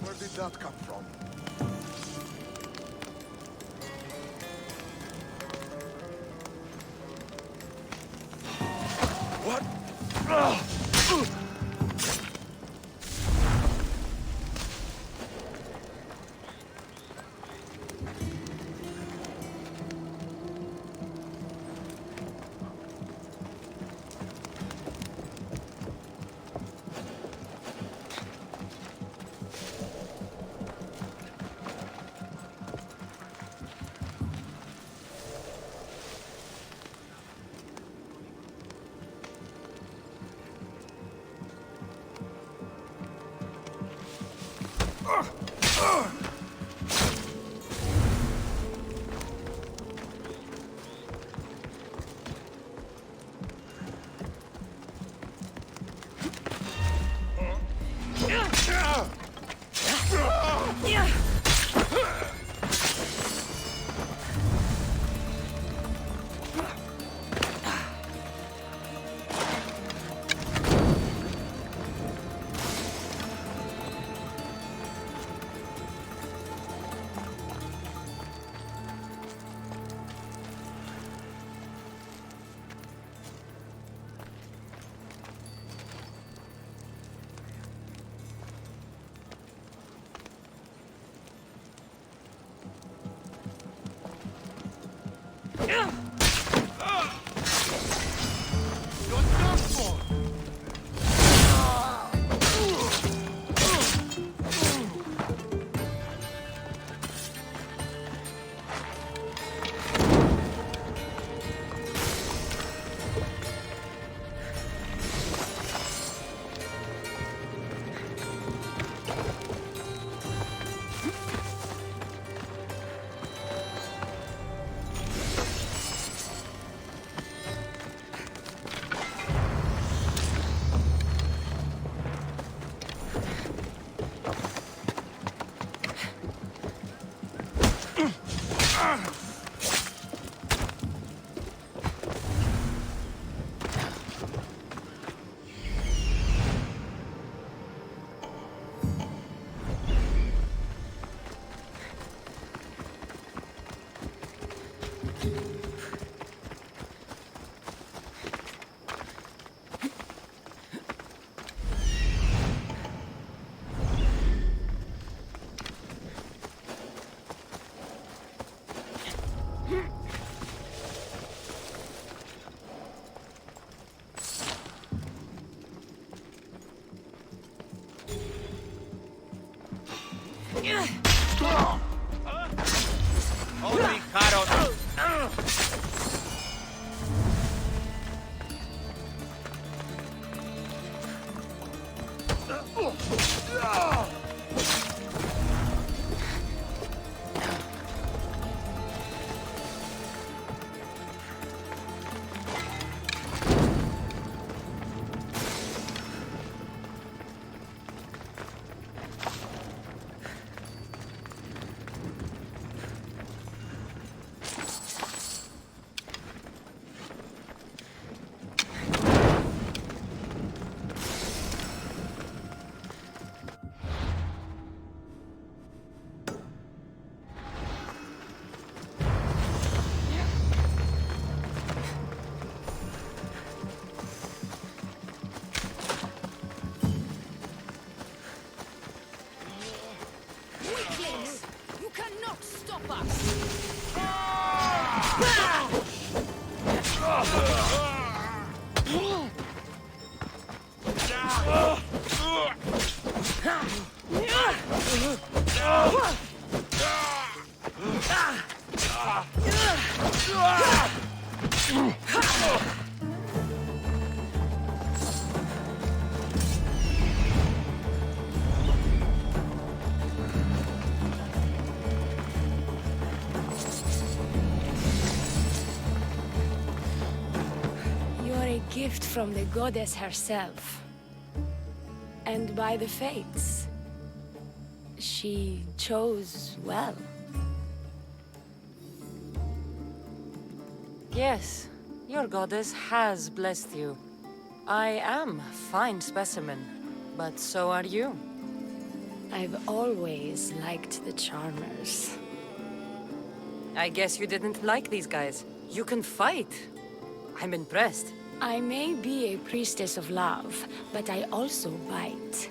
[SPEAKER 8] Where did that come from?
[SPEAKER 4] What?
[SPEAKER 7] Holy carrot!
[SPEAKER 10] Weaklings! You cannot stop us!
[SPEAKER 11] You're a gift from the goddess herself. And by the fates. She chose well.
[SPEAKER 1] Yes, your goddess has blessed you. I am a fine specimen, but so are you.
[SPEAKER 11] I've always liked the Charmers.
[SPEAKER 1] I guess you didn't like these guys. You can fight. I'm impressed.
[SPEAKER 11] I may be a priestess of love, but I also bite.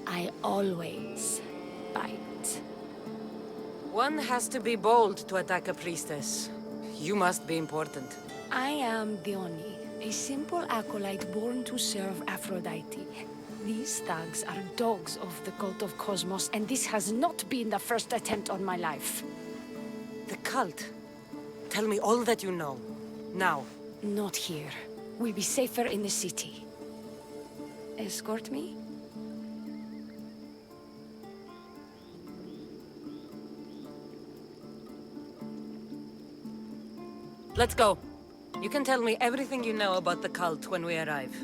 [SPEAKER 11] I always bite.
[SPEAKER 1] One has to be bold to attack a priestess. You must be important.
[SPEAKER 11] I am Dione, a simple acolyte born to serve Aphrodite. These thugs are dogs of the cult of Cosmos, and this has not been the first attempt on my life.
[SPEAKER 1] The cult? Tell me all that you know. Now.
[SPEAKER 11] Not here. We'll be safer in the city. Escort me?
[SPEAKER 1] Let's go. You can tell me everything you know about the cult when we arrive.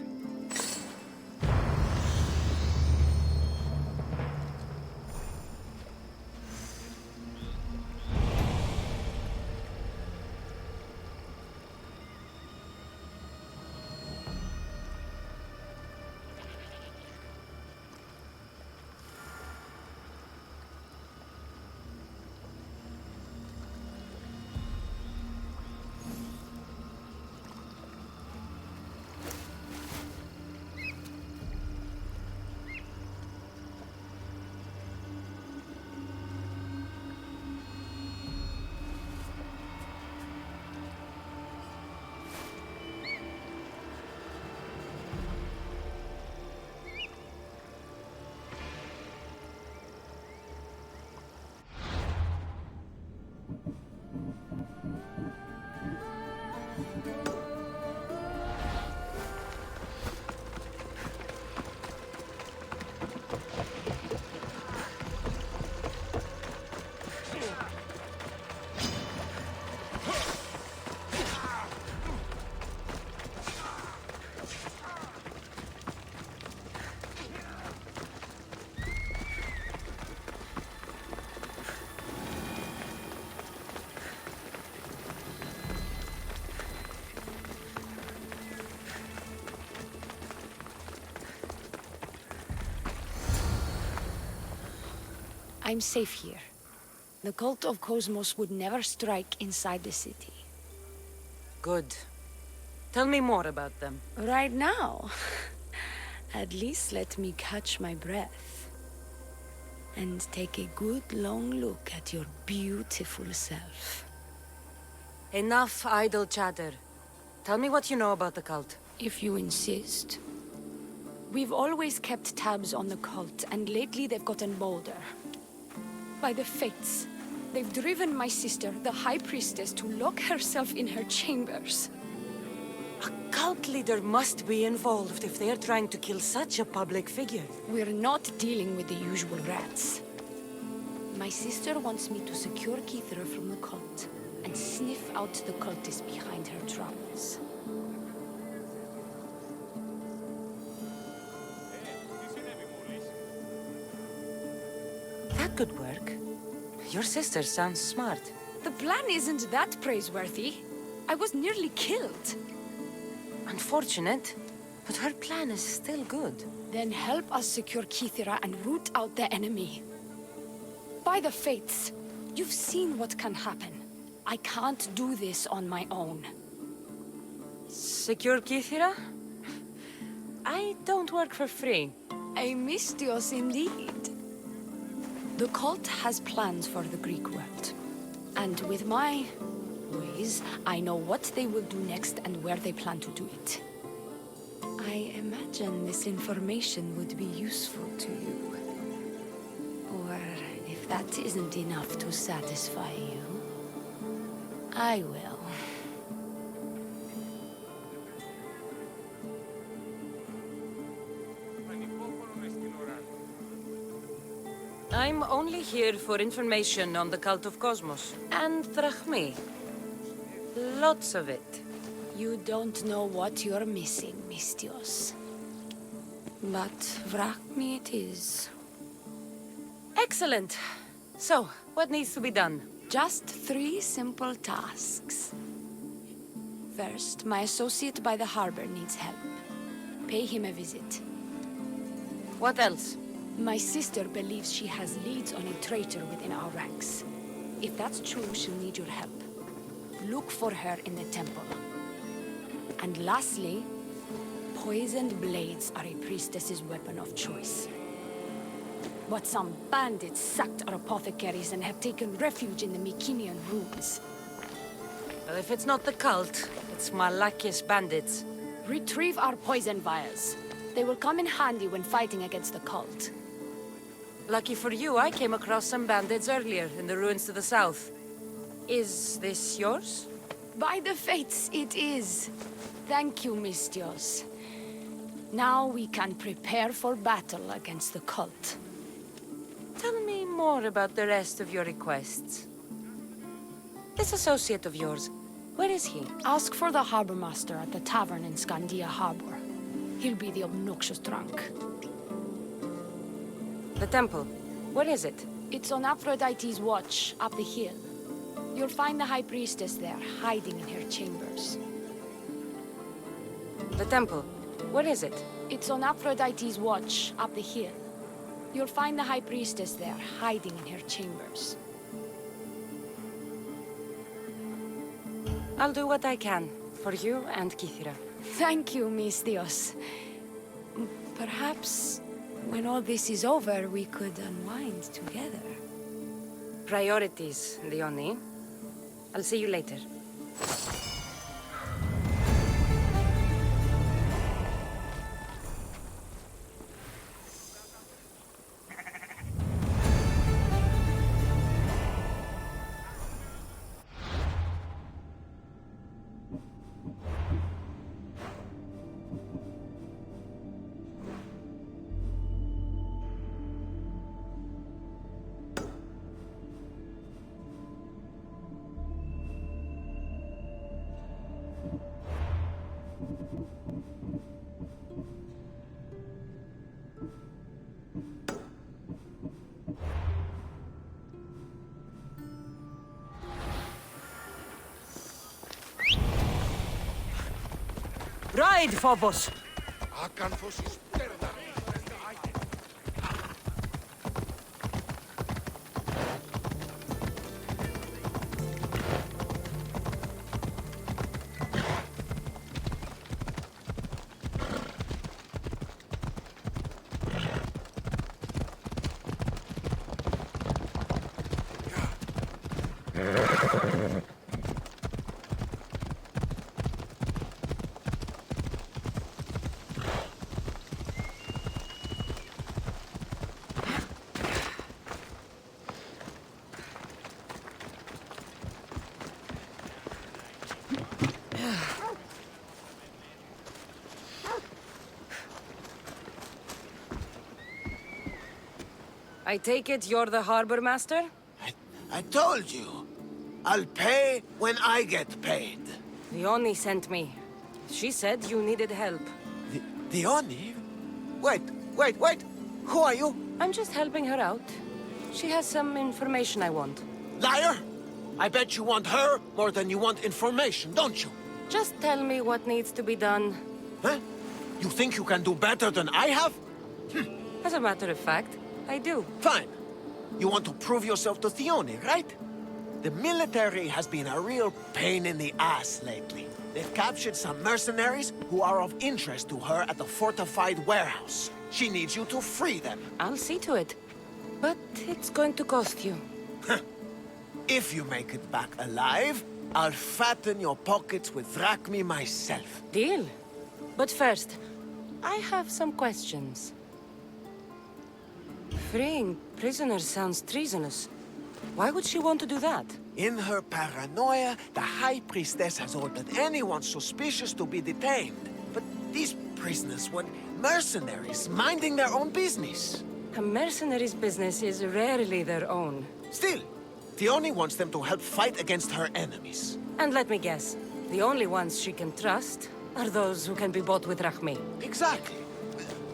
[SPEAKER 11] I'm safe here. The cult of Cosmos would never strike inside the city.
[SPEAKER 1] Good. Tell me more about them.
[SPEAKER 11] Right now? At least let me catch my breath. And take a good long look at your beautiful self.
[SPEAKER 1] Enough idle chatter. Tell me what you know about the cult.
[SPEAKER 11] If you insist. We've always kept tabs on the cult, and lately they've gotten bolder. By the fates, they've driven my sister, the High Priestess, to lock herself in her chambers.
[SPEAKER 1] A cult leader must be involved if they're trying to kill such a public figure.
[SPEAKER 11] We're not dealing with the usual rats. My sister wants me to secure Kythera from the cult, and sniff out the cultists behind her troubles.
[SPEAKER 1] That could work. Your sister sounds smart.
[SPEAKER 11] The plan isn't that praiseworthy. I was nearly killed.
[SPEAKER 1] Unfortunate, but her plan is still good.
[SPEAKER 11] Then help us secure Kythera and root out the enemy. By the fates, you've seen what can happen. I can't do this on my own.
[SPEAKER 1] Secure Kythera? I don't work for free.
[SPEAKER 11] A mystios indeed. The cult has plans for the Greek world. And with my ways, I know what they will do next and where they plan to do it. I imagine this information would be useful to you. Or if that isn't enough to satisfy you, I will.
[SPEAKER 1] I'm only here for information on the cult of Cosmos. And drachmi. Lots of it.
[SPEAKER 11] You don't know what you're missing, mystios. But drachmi it is.
[SPEAKER 1] Excellent. So, what needs to be done?
[SPEAKER 11] Just 3 simple tasks. First, my associate by the harbor needs help. Pay him a visit.
[SPEAKER 1] What else?
[SPEAKER 11] My sister believes she has leads on a traitor within our ranks. If that's true, she'll need your help. Look for her in the temple. And lastly, poisoned blades are a priestess's weapon of choice. But some bandits sacked our apothecaries and have taken refuge in the Mycenaean ruins.
[SPEAKER 1] Well, if it's not the cult, it's Malakis bandits.
[SPEAKER 11] Retrieve our poison vials. They will come in handy when fighting against the cult.
[SPEAKER 1] Lucky for you, I came across some bandits earlier in the ruins to the south. Is this yours?
[SPEAKER 11] By the fates, it is. Thank you, mystios. Now we can prepare for battle against the cult.
[SPEAKER 1] Tell me more about the rest of your requests. This associate of yours, Where is he?
[SPEAKER 11] Ask for the harbor master at the tavern in Scandia Harbor. He'll be the obnoxious drunk.
[SPEAKER 1] The temple. Where is it?
[SPEAKER 11] It's on Aphrodite's watch, up the hill. You'll find the High Priestess there, hiding in her chambers.
[SPEAKER 1] The temple. Where is it?
[SPEAKER 11] It's on Aphrodite's watch, up the hill. You'll find the High Priestess there, hiding in her chambers.
[SPEAKER 1] I'll do what I can, for you and Kythera.
[SPEAKER 11] Thank you, Miss Dios. Perhaps, when all this is over, we could unwind together.
[SPEAKER 1] Priorities, Leonie. I'll see you later. Ride, Phobos! I take it you're the harbor master?
[SPEAKER 3] I told you. I'll pay when I get paid.
[SPEAKER 1] Leonie sent me. She said you needed help.
[SPEAKER 3] Leonie? Wait. Who are you?
[SPEAKER 1] I'm just helping her out. She has some information I want.
[SPEAKER 3] Liar! I bet you want her more than you want information, don't you?
[SPEAKER 1] Just tell me what needs to be done.
[SPEAKER 3] Huh? You think you can do better than I have?
[SPEAKER 1] As a matter of fact, I do.
[SPEAKER 3] Fine. You want to prove yourself to Theone, right? The military has been a real pain in the ass lately. They've captured some mercenaries who are of interest to her at the fortified warehouse. She needs you to free them.
[SPEAKER 1] I'll see to it. But it's going to cost you.
[SPEAKER 3] If you make it back alive, I'll fatten your pockets with drachmi myself.
[SPEAKER 1] Deal. But first, I have some questions. Freeing prisoners sounds treasonous. Why would she want to do that?
[SPEAKER 3] In her paranoia, the High Priestess has ordered anyone suspicious to be detained. But these prisoners were mercenaries, minding their own business.
[SPEAKER 1] A mercenary's business is rarely their own.
[SPEAKER 3] Still, Theone wants them to help fight against her enemies.
[SPEAKER 1] And let me guess, the only ones she can trust are those who can be bought with drachmi.
[SPEAKER 3] Exactly.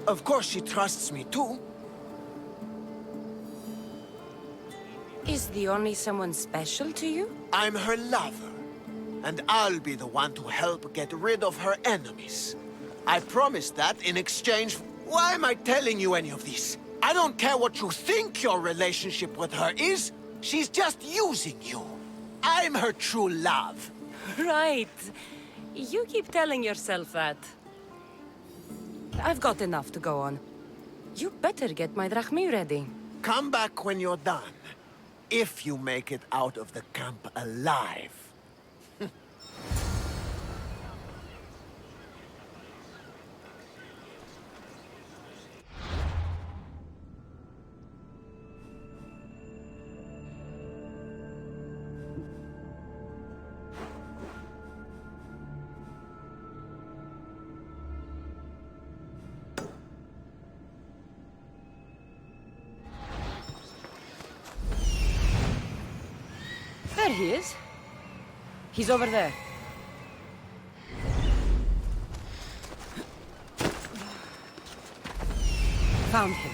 [SPEAKER 3] Of course she trusts me too.
[SPEAKER 1] Is the only someone special to you?
[SPEAKER 3] I'm her lover, and I'll be the one to help get rid of her enemies. I promised that in exchange. Why am I telling you any of this? I don't care what you think your relationship with her is. She's just using you. I'm her true love.
[SPEAKER 1] Right. You keep telling yourself that. I've got enough to go on. You better get my drachmi ready.
[SPEAKER 3] Come back when you're done. If you make it out of the camp alive.
[SPEAKER 1] There he is. He's over there. found him.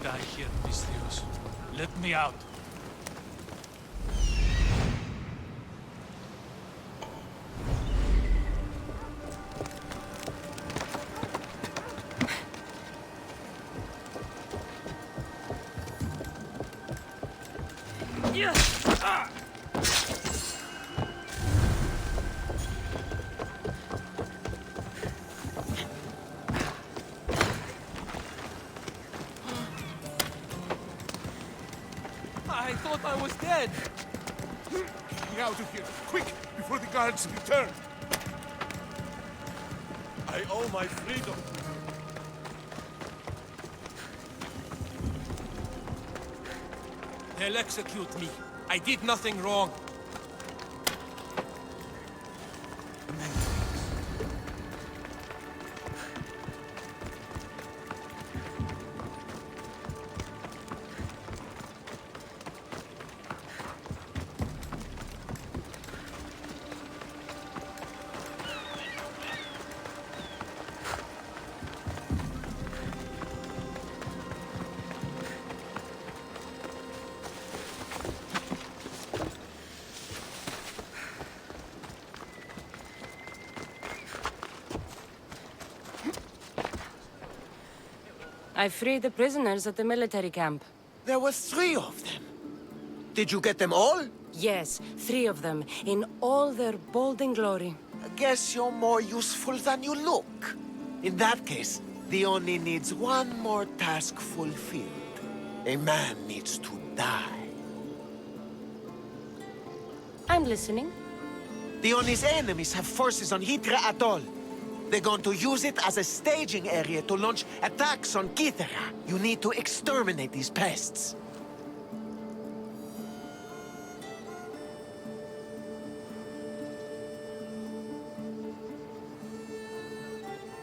[SPEAKER 12] Die here, Mistios. Let me out.
[SPEAKER 4] I thought I was dead.
[SPEAKER 6] Get out of here, quick, before the guards return. I owe my freedom.
[SPEAKER 4] They'll execute me. I did nothing wrong.
[SPEAKER 1] I freed the prisoners at the military camp.
[SPEAKER 3] There were 3 of them. Did you get them all?
[SPEAKER 1] Yes, 3 of them, in all their bold glory.
[SPEAKER 3] I guess you're more useful than you look. In that case, the Oni needs one more task fulfilled. A man needs to die.
[SPEAKER 1] I'm listening.
[SPEAKER 3] The Oni's enemies have forces on Kythera Atoll. They're going to use it as a staging area to launch attacks on Kythera. You need to exterminate these pests.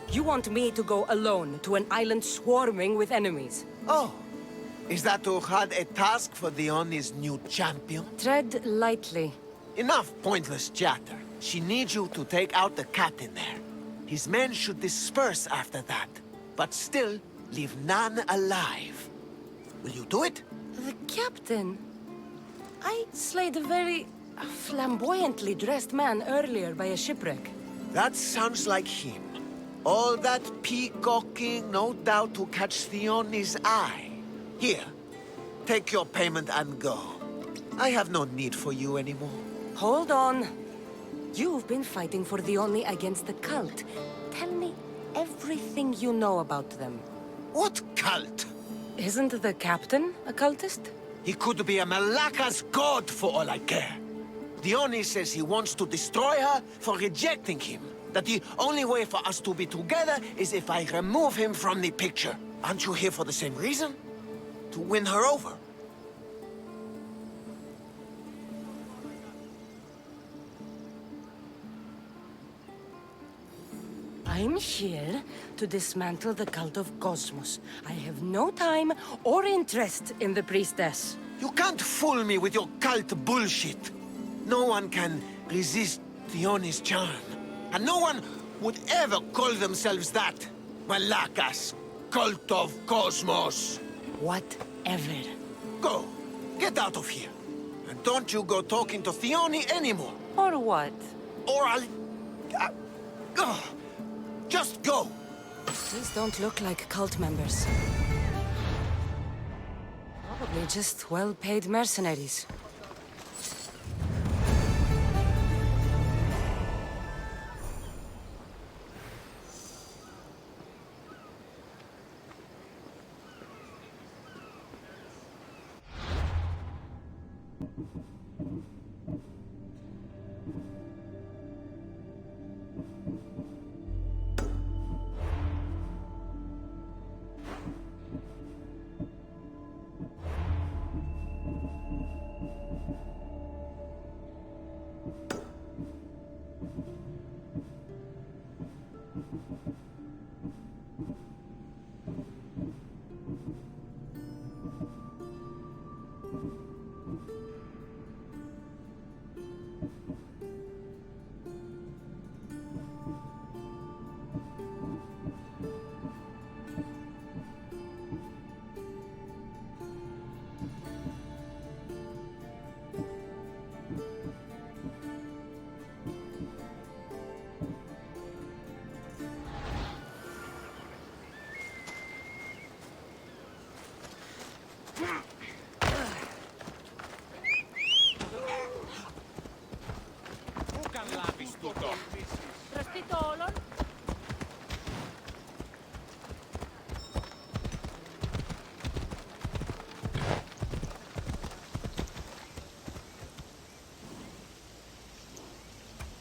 [SPEAKER 1] You want me to go alone to an island swarming with enemies?
[SPEAKER 3] Oh, is that to had a task for the Oni's new champion?
[SPEAKER 1] Tread lightly.
[SPEAKER 3] Enough pointless chatter. She needs you to take out the captain there. His men should disperse after that, but still leave none alive. Will you do it?
[SPEAKER 1] The captain? I slayed a very flamboyantly dressed man earlier by a shipwreck.
[SPEAKER 3] That sounds like him. All that peacocking, no doubt to catch Theoni's eye. Here, take your payment and go. I have no need for you anymore.
[SPEAKER 1] Hold on. You've been fighting for the Oni against the cult. Tell me everything you know about them.
[SPEAKER 3] What cult?
[SPEAKER 1] Isn't the captain a cultist?
[SPEAKER 3] He could be a Malaka's god for all I care. The Oni says he wants to destroy her for rejecting him. That the only way for us to be together is if I remove him from the picture. Aren't you here for the same reason? To win her over?
[SPEAKER 1] I'm here to dismantle the cult of Cosmos. I have no time or interest in the priestess.
[SPEAKER 3] You can't fool me with your cult bullshit. No one can resist Theoni's charm. And no one would ever call themselves that. Malaka's cult of Cosmos.
[SPEAKER 1] Whatever.
[SPEAKER 3] Go. Get out of here. And don't you go talking to Theoni anymore.
[SPEAKER 1] Or what?
[SPEAKER 3] Or I'll... just go.
[SPEAKER 1] These don't look like cult members. Probably just well-paid mercenaries.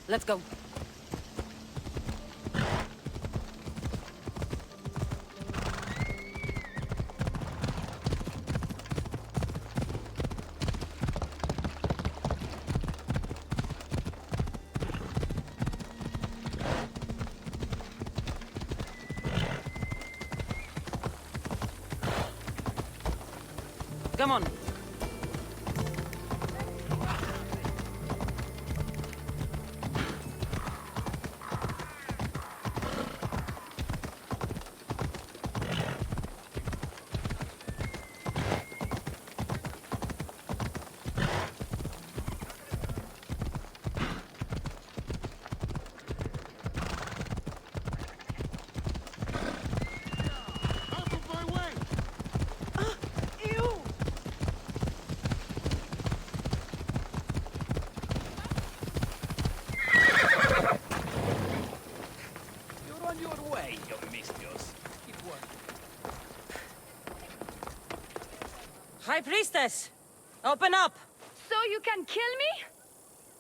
[SPEAKER 1] Let's go. Come on.
[SPEAKER 8] Out of my way!
[SPEAKER 4] You're on your way, you mistios. Keep working.
[SPEAKER 1] High Priestess! Open up!
[SPEAKER 10] So you can kill me?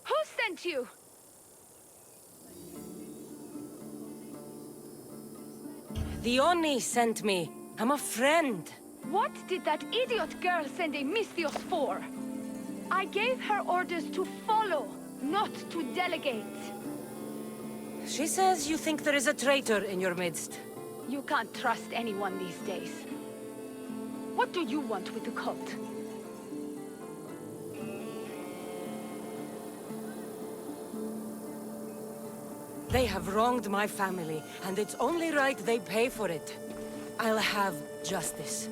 [SPEAKER 10] Who sent you?
[SPEAKER 1] The Oni sent me. I'm a friend.
[SPEAKER 10] What did that idiot girl send a Misthios for? I gave her orders to follow, not to delegate.
[SPEAKER 1] She says you think there is a traitor in your midst.
[SPEAKER 10] You can't trust anyone these days. What do you want with the cult?
[SPEAKER 1] They have wronged my family, and it's only right they pay for it. I'll have justice.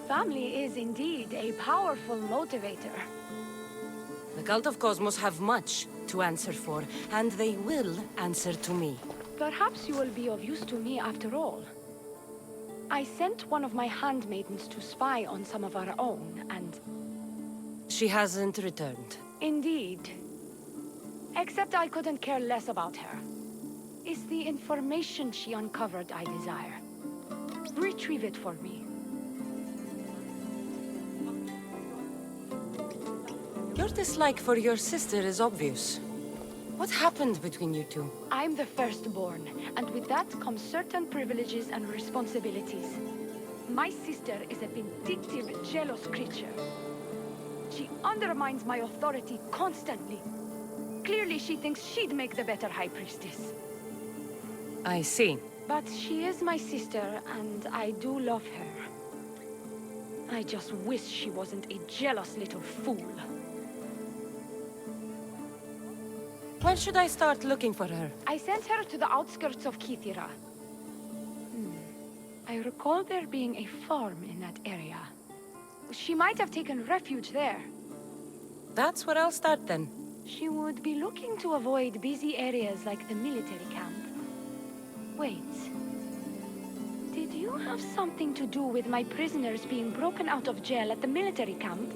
[SPEAKER 10] Family is indeed a powerful motivator.
[SPEAKER 1] The Cult of Cosmos have much to answer for, and they will answer to me.
[SPEAKER 10] Perhaps you will be of use to me after all. I sent one of my handmaidens to spy on some of our own, and...
[SPEAKER 1] She hasn't returned.
[SPEAKER 10] Indeed. Except I couldn't care less about her. It's the information she uncovered I desire. Retrieve it for me.
[SPEAKER 1] Your dislike for your sister is obvious. What happened between you two?
[SPEAKER 10] I'm the firstborn, and with that comes certain privileges and responsibilities. My sister is a vindictive, jealous creature. She undermines my authority constantly. Clearly she thinks she'd make the better High Priestess.
[SPEAKER 1] I see.
[SPEAKER 10] But she is my sister, and I do love her. I just wish she wasn't a jealous little fool.
[SPEAKER 1] Where should I start looking for her?
[SPEAKER 10] I sent her to the outskirts of Kythera. I recall there being a farm in that area. She might have taken refuge there.
[SPEAKER 1] That's where I'll start then.
[SPEAKER 10] She would be looking to avoid busy areas like the military camp. Wait. Did you have something to do with my prisoners being broken out of jail at the military camp?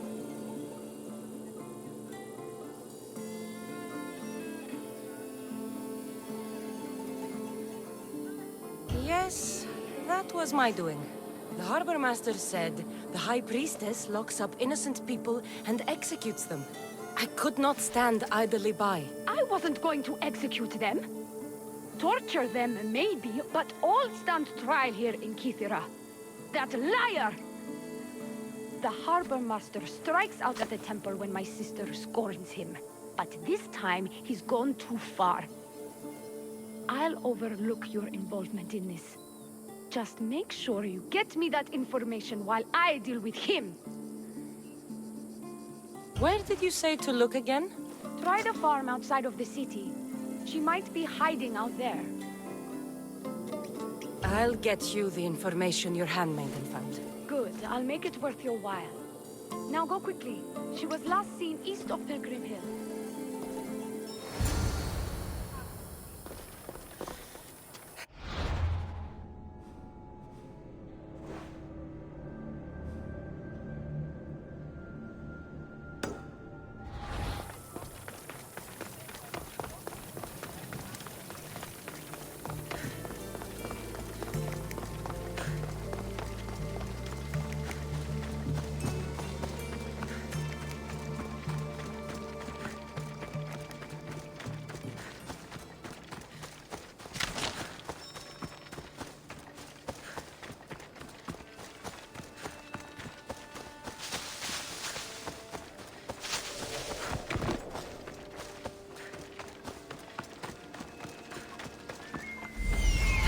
[SPEAKER 1] Yes, that was my doing. The Harbor Master said the High Priestess locks up innocent people and executes them. I could not stand idly by.
[SPEAKER 10] I wasn't going to execute them. Torture them, maybe, but all stand trial here in Kythera. That liar! The harbor master strikes out at the temple when my sister scorns him. But this time, he's gone too far. I'll overlook your involvement in this. Just make sure you get me that information while I deal with him.
[SPEAKER 1] Where did you say to look again?
[SPEAKER 10] Try the farm outside of the city. She might be hiding out there.
[SPEAKER 1] I'll get you the information your handmaiden found.
[SPEAKER 10] Good. I'll make it worth your while. Now go quickly. She was last seen east of Pilgrim Hill.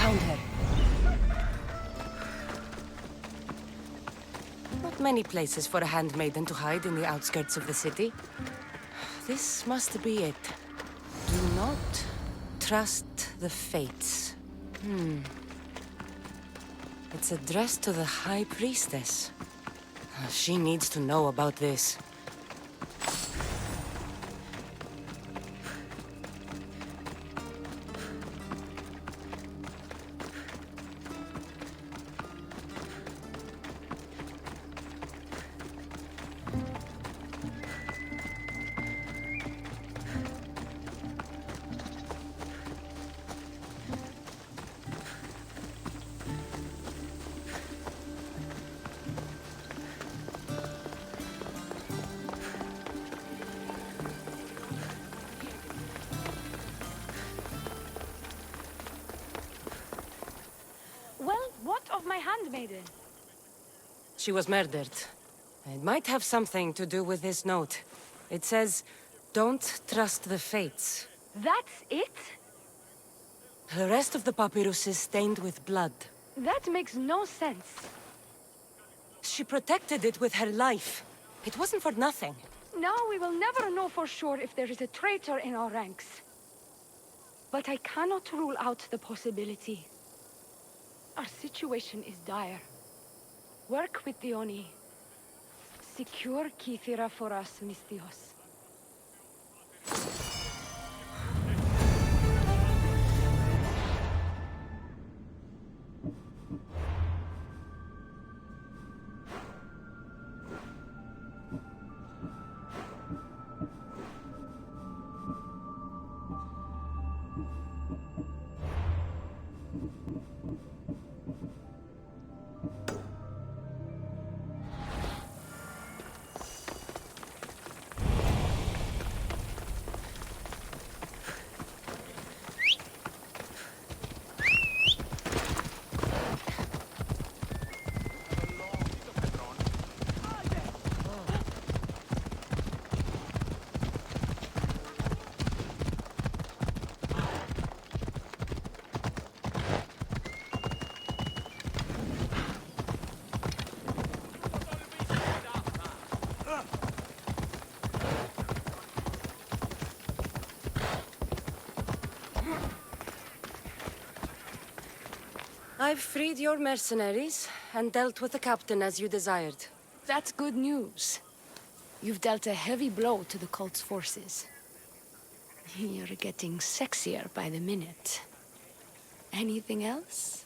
[SPEAKER 1] Found her. Not many places for a handmaiden to hide in the outskirts of the city. This must be it. Do not trust the fates. It's addressed to the High Priestess. She needs to know about this.
[SPEAKER 10] Well, what of my handmaiden?
[SPEAKER 1] She was murdered. It might have something to do with this note. It says, "Don't trust the fates."
[SPEAKER 10] That's it?
[SPEAKER 1] The rest of the papyrus is stained with blood.
[SPEAKER 10] That makes no sense.
[SPEAKER 1] She protected it with her life. It wasn't for nothing.
[SPEAKER 10] Now we will never know for sure if there is a traitor in our ranks. But I cannot rule out the possibility. Our situation is dire. Work with the Oni. Secure Kythera for us, Misthios.
[SPEAKER 1] I've freed your mercenaries and dealt with the captain as you desired.
[SPEAKER 11] That's good news. You've dealt a heavy blow to the cult's forces. You're getting sexier by the minute. Anything else?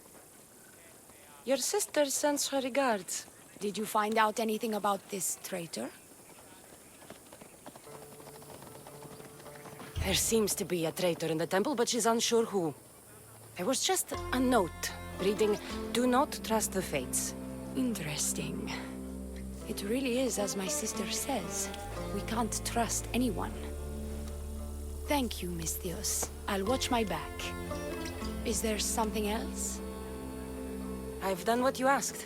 [SPEAKER 1] Your sister sends her regards.
[SPEAKER 11] Did you find out anything about this traitor?
[SPEAKER 1] There seems to be a traitor in the temple, but she's unsure who. There was just a note reading, "Do not trust the fates."
[SPEAKER 11] Interesting. It really is as my sister says. We can't trust anyone. Thank you, Misthios. I'll watch my back. Is there something else?
[SPEAKER 1] I've done what you asked.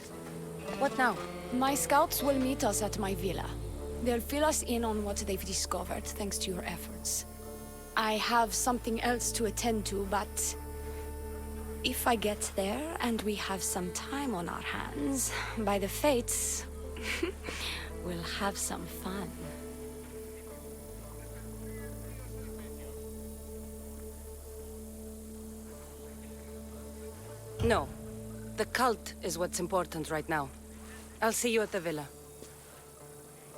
[SPEAKER 1] What now?
[SPEAKER 11] My scouts will meet us at my villa. They'll fill us in on what they've discovered, thanks to your efforts. I have something else to attend to, but... if I get there and we have some time on our hands, by the fates, we'll have some fun.
[SPEAKER 1] No. The cult is what's important right now. I'll see you at the villa.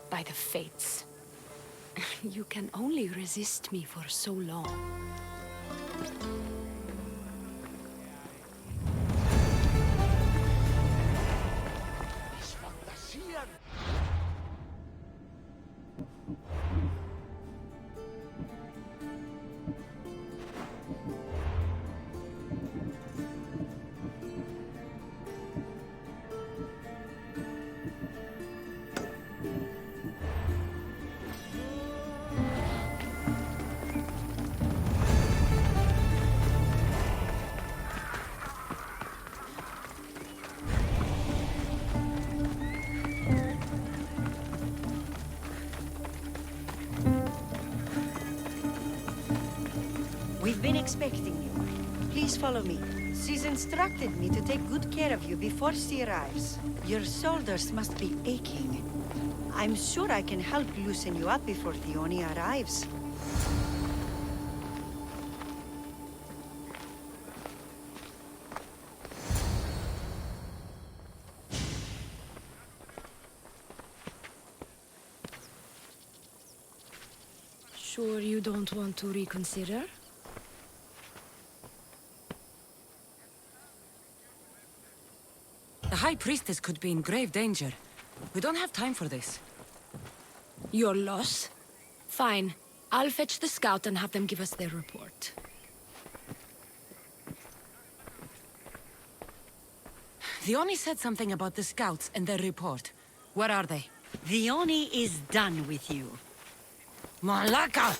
[SPEAKER 11] By the fates. You can only resist me for so long.
[SPEAKER 13] We've been expecting you. Please follow me. She's instructed me to take good care of you before she arrives. Your shoulders must be aching. I'm sure I can help loosen you up before Theoni arrives.
[SPEAKER 11] Sure you don't want to reconsider?
[SPEAKER 1] The High Priestess could be in grave danger. We don't have time for this.
[SPEAKER 11] Your loss? Fine. I'll fetch the scout and have them give us their report.
[SPEAKER 1] Theoni said something about the scouts and their report. Where are they?
[SPEAKER 13] Theoni is done with you.
[SPEAKER 1] Malaka!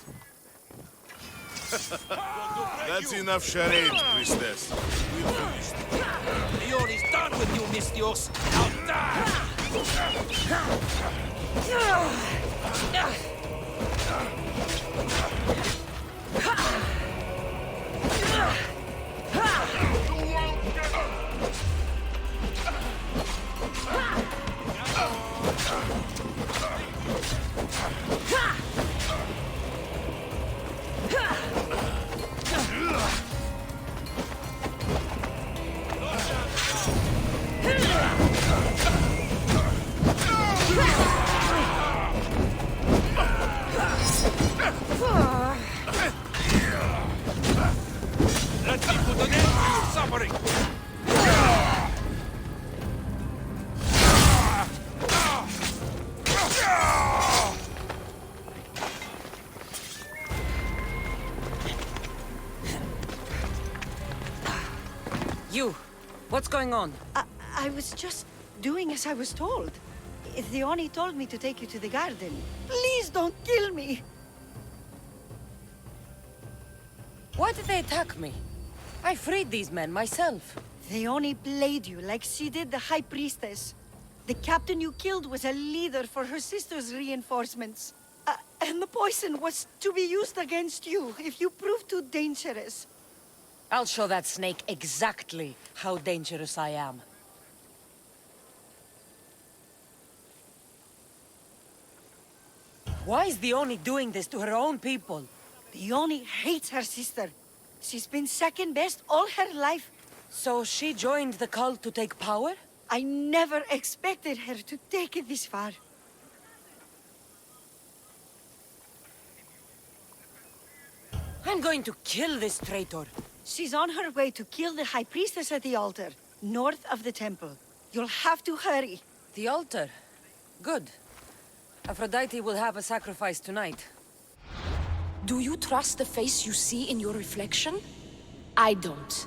[SPEAKER 14] That's enough charade, priestess.
[SPEAKER 4] Theoni's done with you, Mistios. Now die! Let me put an end to your suffering!
[SPEAKER 1] You! What's going on?
[SPEAKER 13] I was just doing as I was told. Theoni told me to take you to the garden. Please don't kill me!
[SPEAKER 1] Why did they attack me? I freed these men myself.
[SPEAKER 13] Theoni played you like she did the High Priestess. The captain you killed was a leader for her sister's reinforcements. And the poison was to be used against you if you prove too dangerous.
[SPEAKER 1] I'll show that snake exactly how dangerous I am. Why is Theoni doing this to her own people?
[SPEAKER 13] Theoni hates her sister. She's been second best all her life.
[SPEAKER 1] So she joined the cult to take power?
[SPEAKER 13] I never expected her to take it this far.
[SPEAKER 1] I'm going to kill this traitor.
[SPEAKER 13] She's on her way to kill the High Priestess at the altar, north of the temple. You'll have to hurry.
[SPEAKER 1] The altar? Good. Aphrodite will have a sacrifice tonight.
[SPEAKER 11] Do you trust the face you see in your reflection? I don't.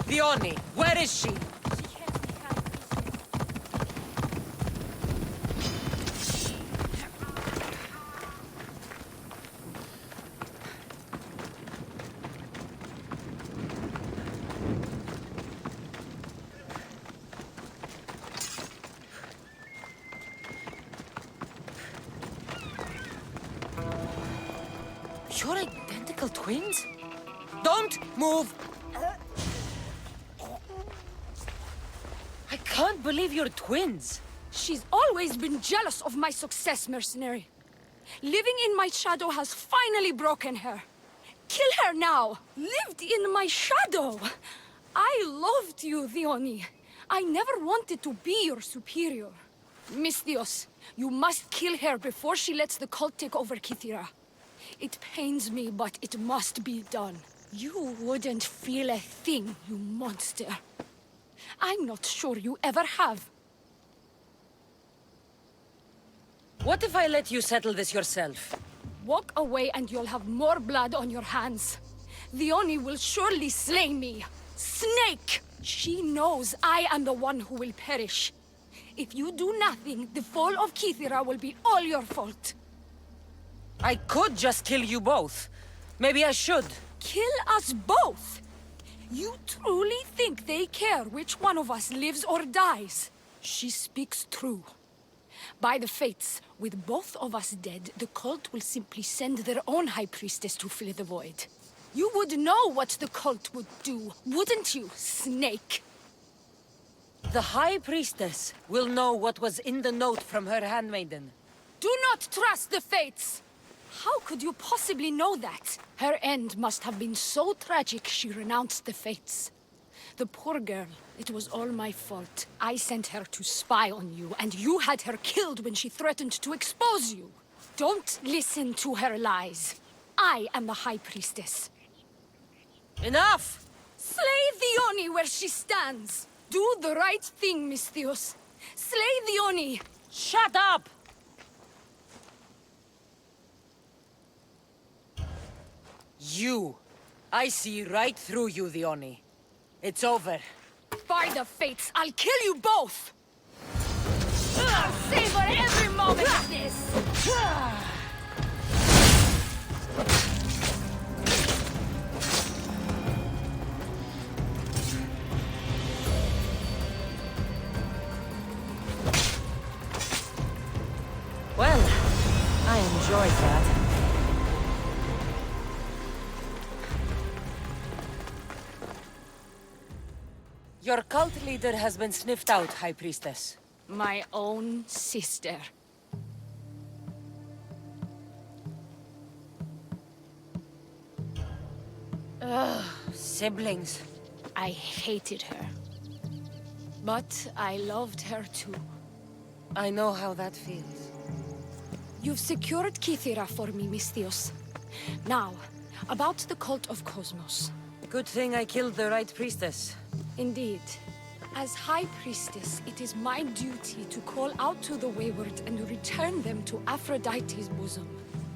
[SPEAKER 1] The Oni, where is she? You're identical twins? Don't move! I can't believe you're twins.
[SPEAKER 11] She's always been jealous of my success, mercenary. Living in my shadow has finally broken her. Kill her now! Lived in my shadow! I loved you, Theoni. I never wanted to be your superior. Misthios, you must kill her before she lets the cult take over Kythera. It pains me, but it must be done. You wouldn't feel a thing, you monster. I'm not sure you ever have.
[SPEAKER 1] What if I let you settle this yourself?
[SPEAKER 11] Walk away and you'll have more blood on your hands. The Oni will surely slay me. Snake! She knows I am the one who will perish. If you do nothing, the fall of Kythera will be all your fault.
[SPEAKER 1] I could just kill you both. Maybe I should.
[SPEAKER 11] Kill us both? You truly think they care which one of us lives or dies? She speaks true. By the fates, with both of us dead, the cult will simply send their own High Priestess to fill the void. You would know what the cult would do, wouldn't you, Snake?
[SPEAKER 1] The High Priestess will know what was in the note from her handmaiden.
[SPEAKER 11] Do not trust the fates! How could you possibly know that? Her end must have been so tragic she renounced the fates. The poor girl, it was all my fault. I sent her to spy on you, and you had her killed when she threatened to expose you. Don't listen to her lies. I am the High Priestess.
[SPEAKER 1] Enough!
[SPEAKER 11] Slay the Oni where she stands! Do the right thing, Misthios. Slay the Oni!
[SPEAKER 1] Shut up! You. I see right through you, the Oni. It's over.
[SPEAKER 11] By the fates, I'll kill you both! I'll savor every moment of this!
[SPEAKER 1] Well, I enjoyed that. Your cult leader has been sniffed out, High Priestess.
[SPEAKER 11] My own sister.
[SPEAKER 1] Ugh, siblings.
[SPEAKER 11] I hated her. But I loved her too.
[SPEAKER 1] I know how that feels.
[SPEAKER 11] You've secured Kythera for me, Misthios. Now, about the cult of Cosmos.
[SPEAKER 1] Good thing I killed the right priestess.
[SPEAKER 11] Indeed. As High Priestess, it is my duty to call out to the wayward and return them to Aphrodite's bosom.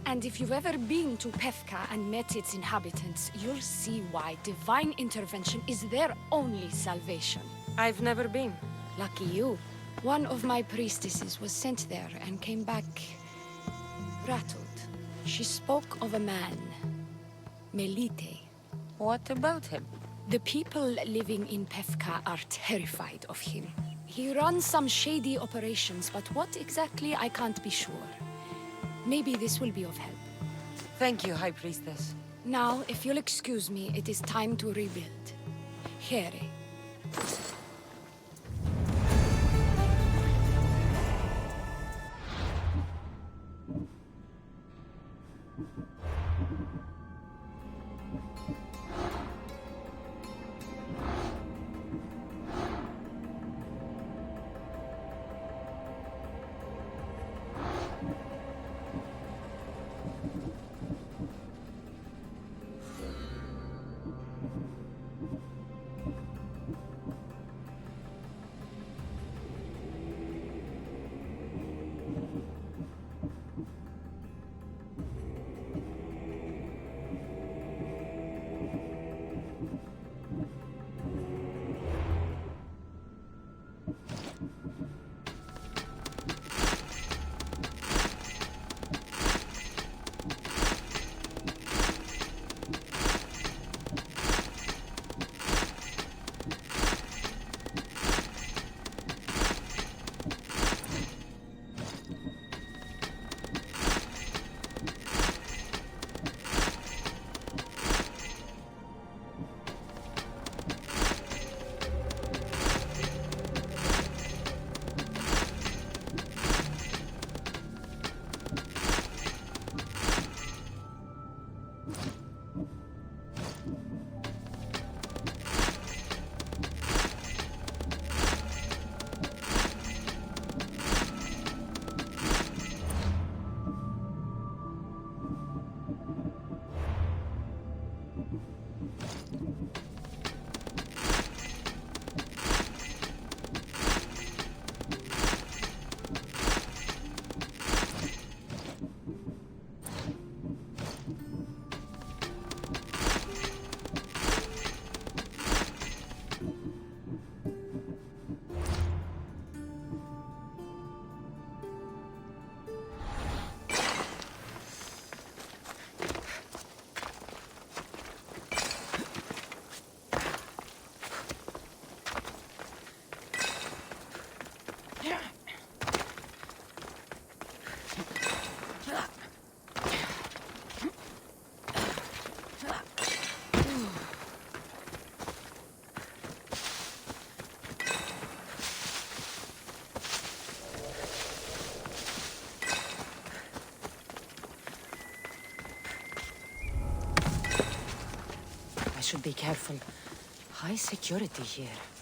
[SPEAKER 11] And if you've ever been to Pefka and met its inhabitants, you'll see why divine intervention is their only salvation.
[SPEAKER 1] I've never been.
[SPEAKER 11] Lucky you. One of my priestesses was sent there and came back rattled. She spoke of a man, Melite.
[SPEAKER 1] What about him?
[SPEAKER 11] The people living in Pefka are terrified of him. He runs some shady operations, but what exactly I can't be sure. Maybe this will be of help.
[SPEAKER 1] Thank you, High Priestess.
[SPEAKER 11] Now, if you'll excuse me, it is time to rebuild. Here.
[SPEAKER 1] should be careful. High security here.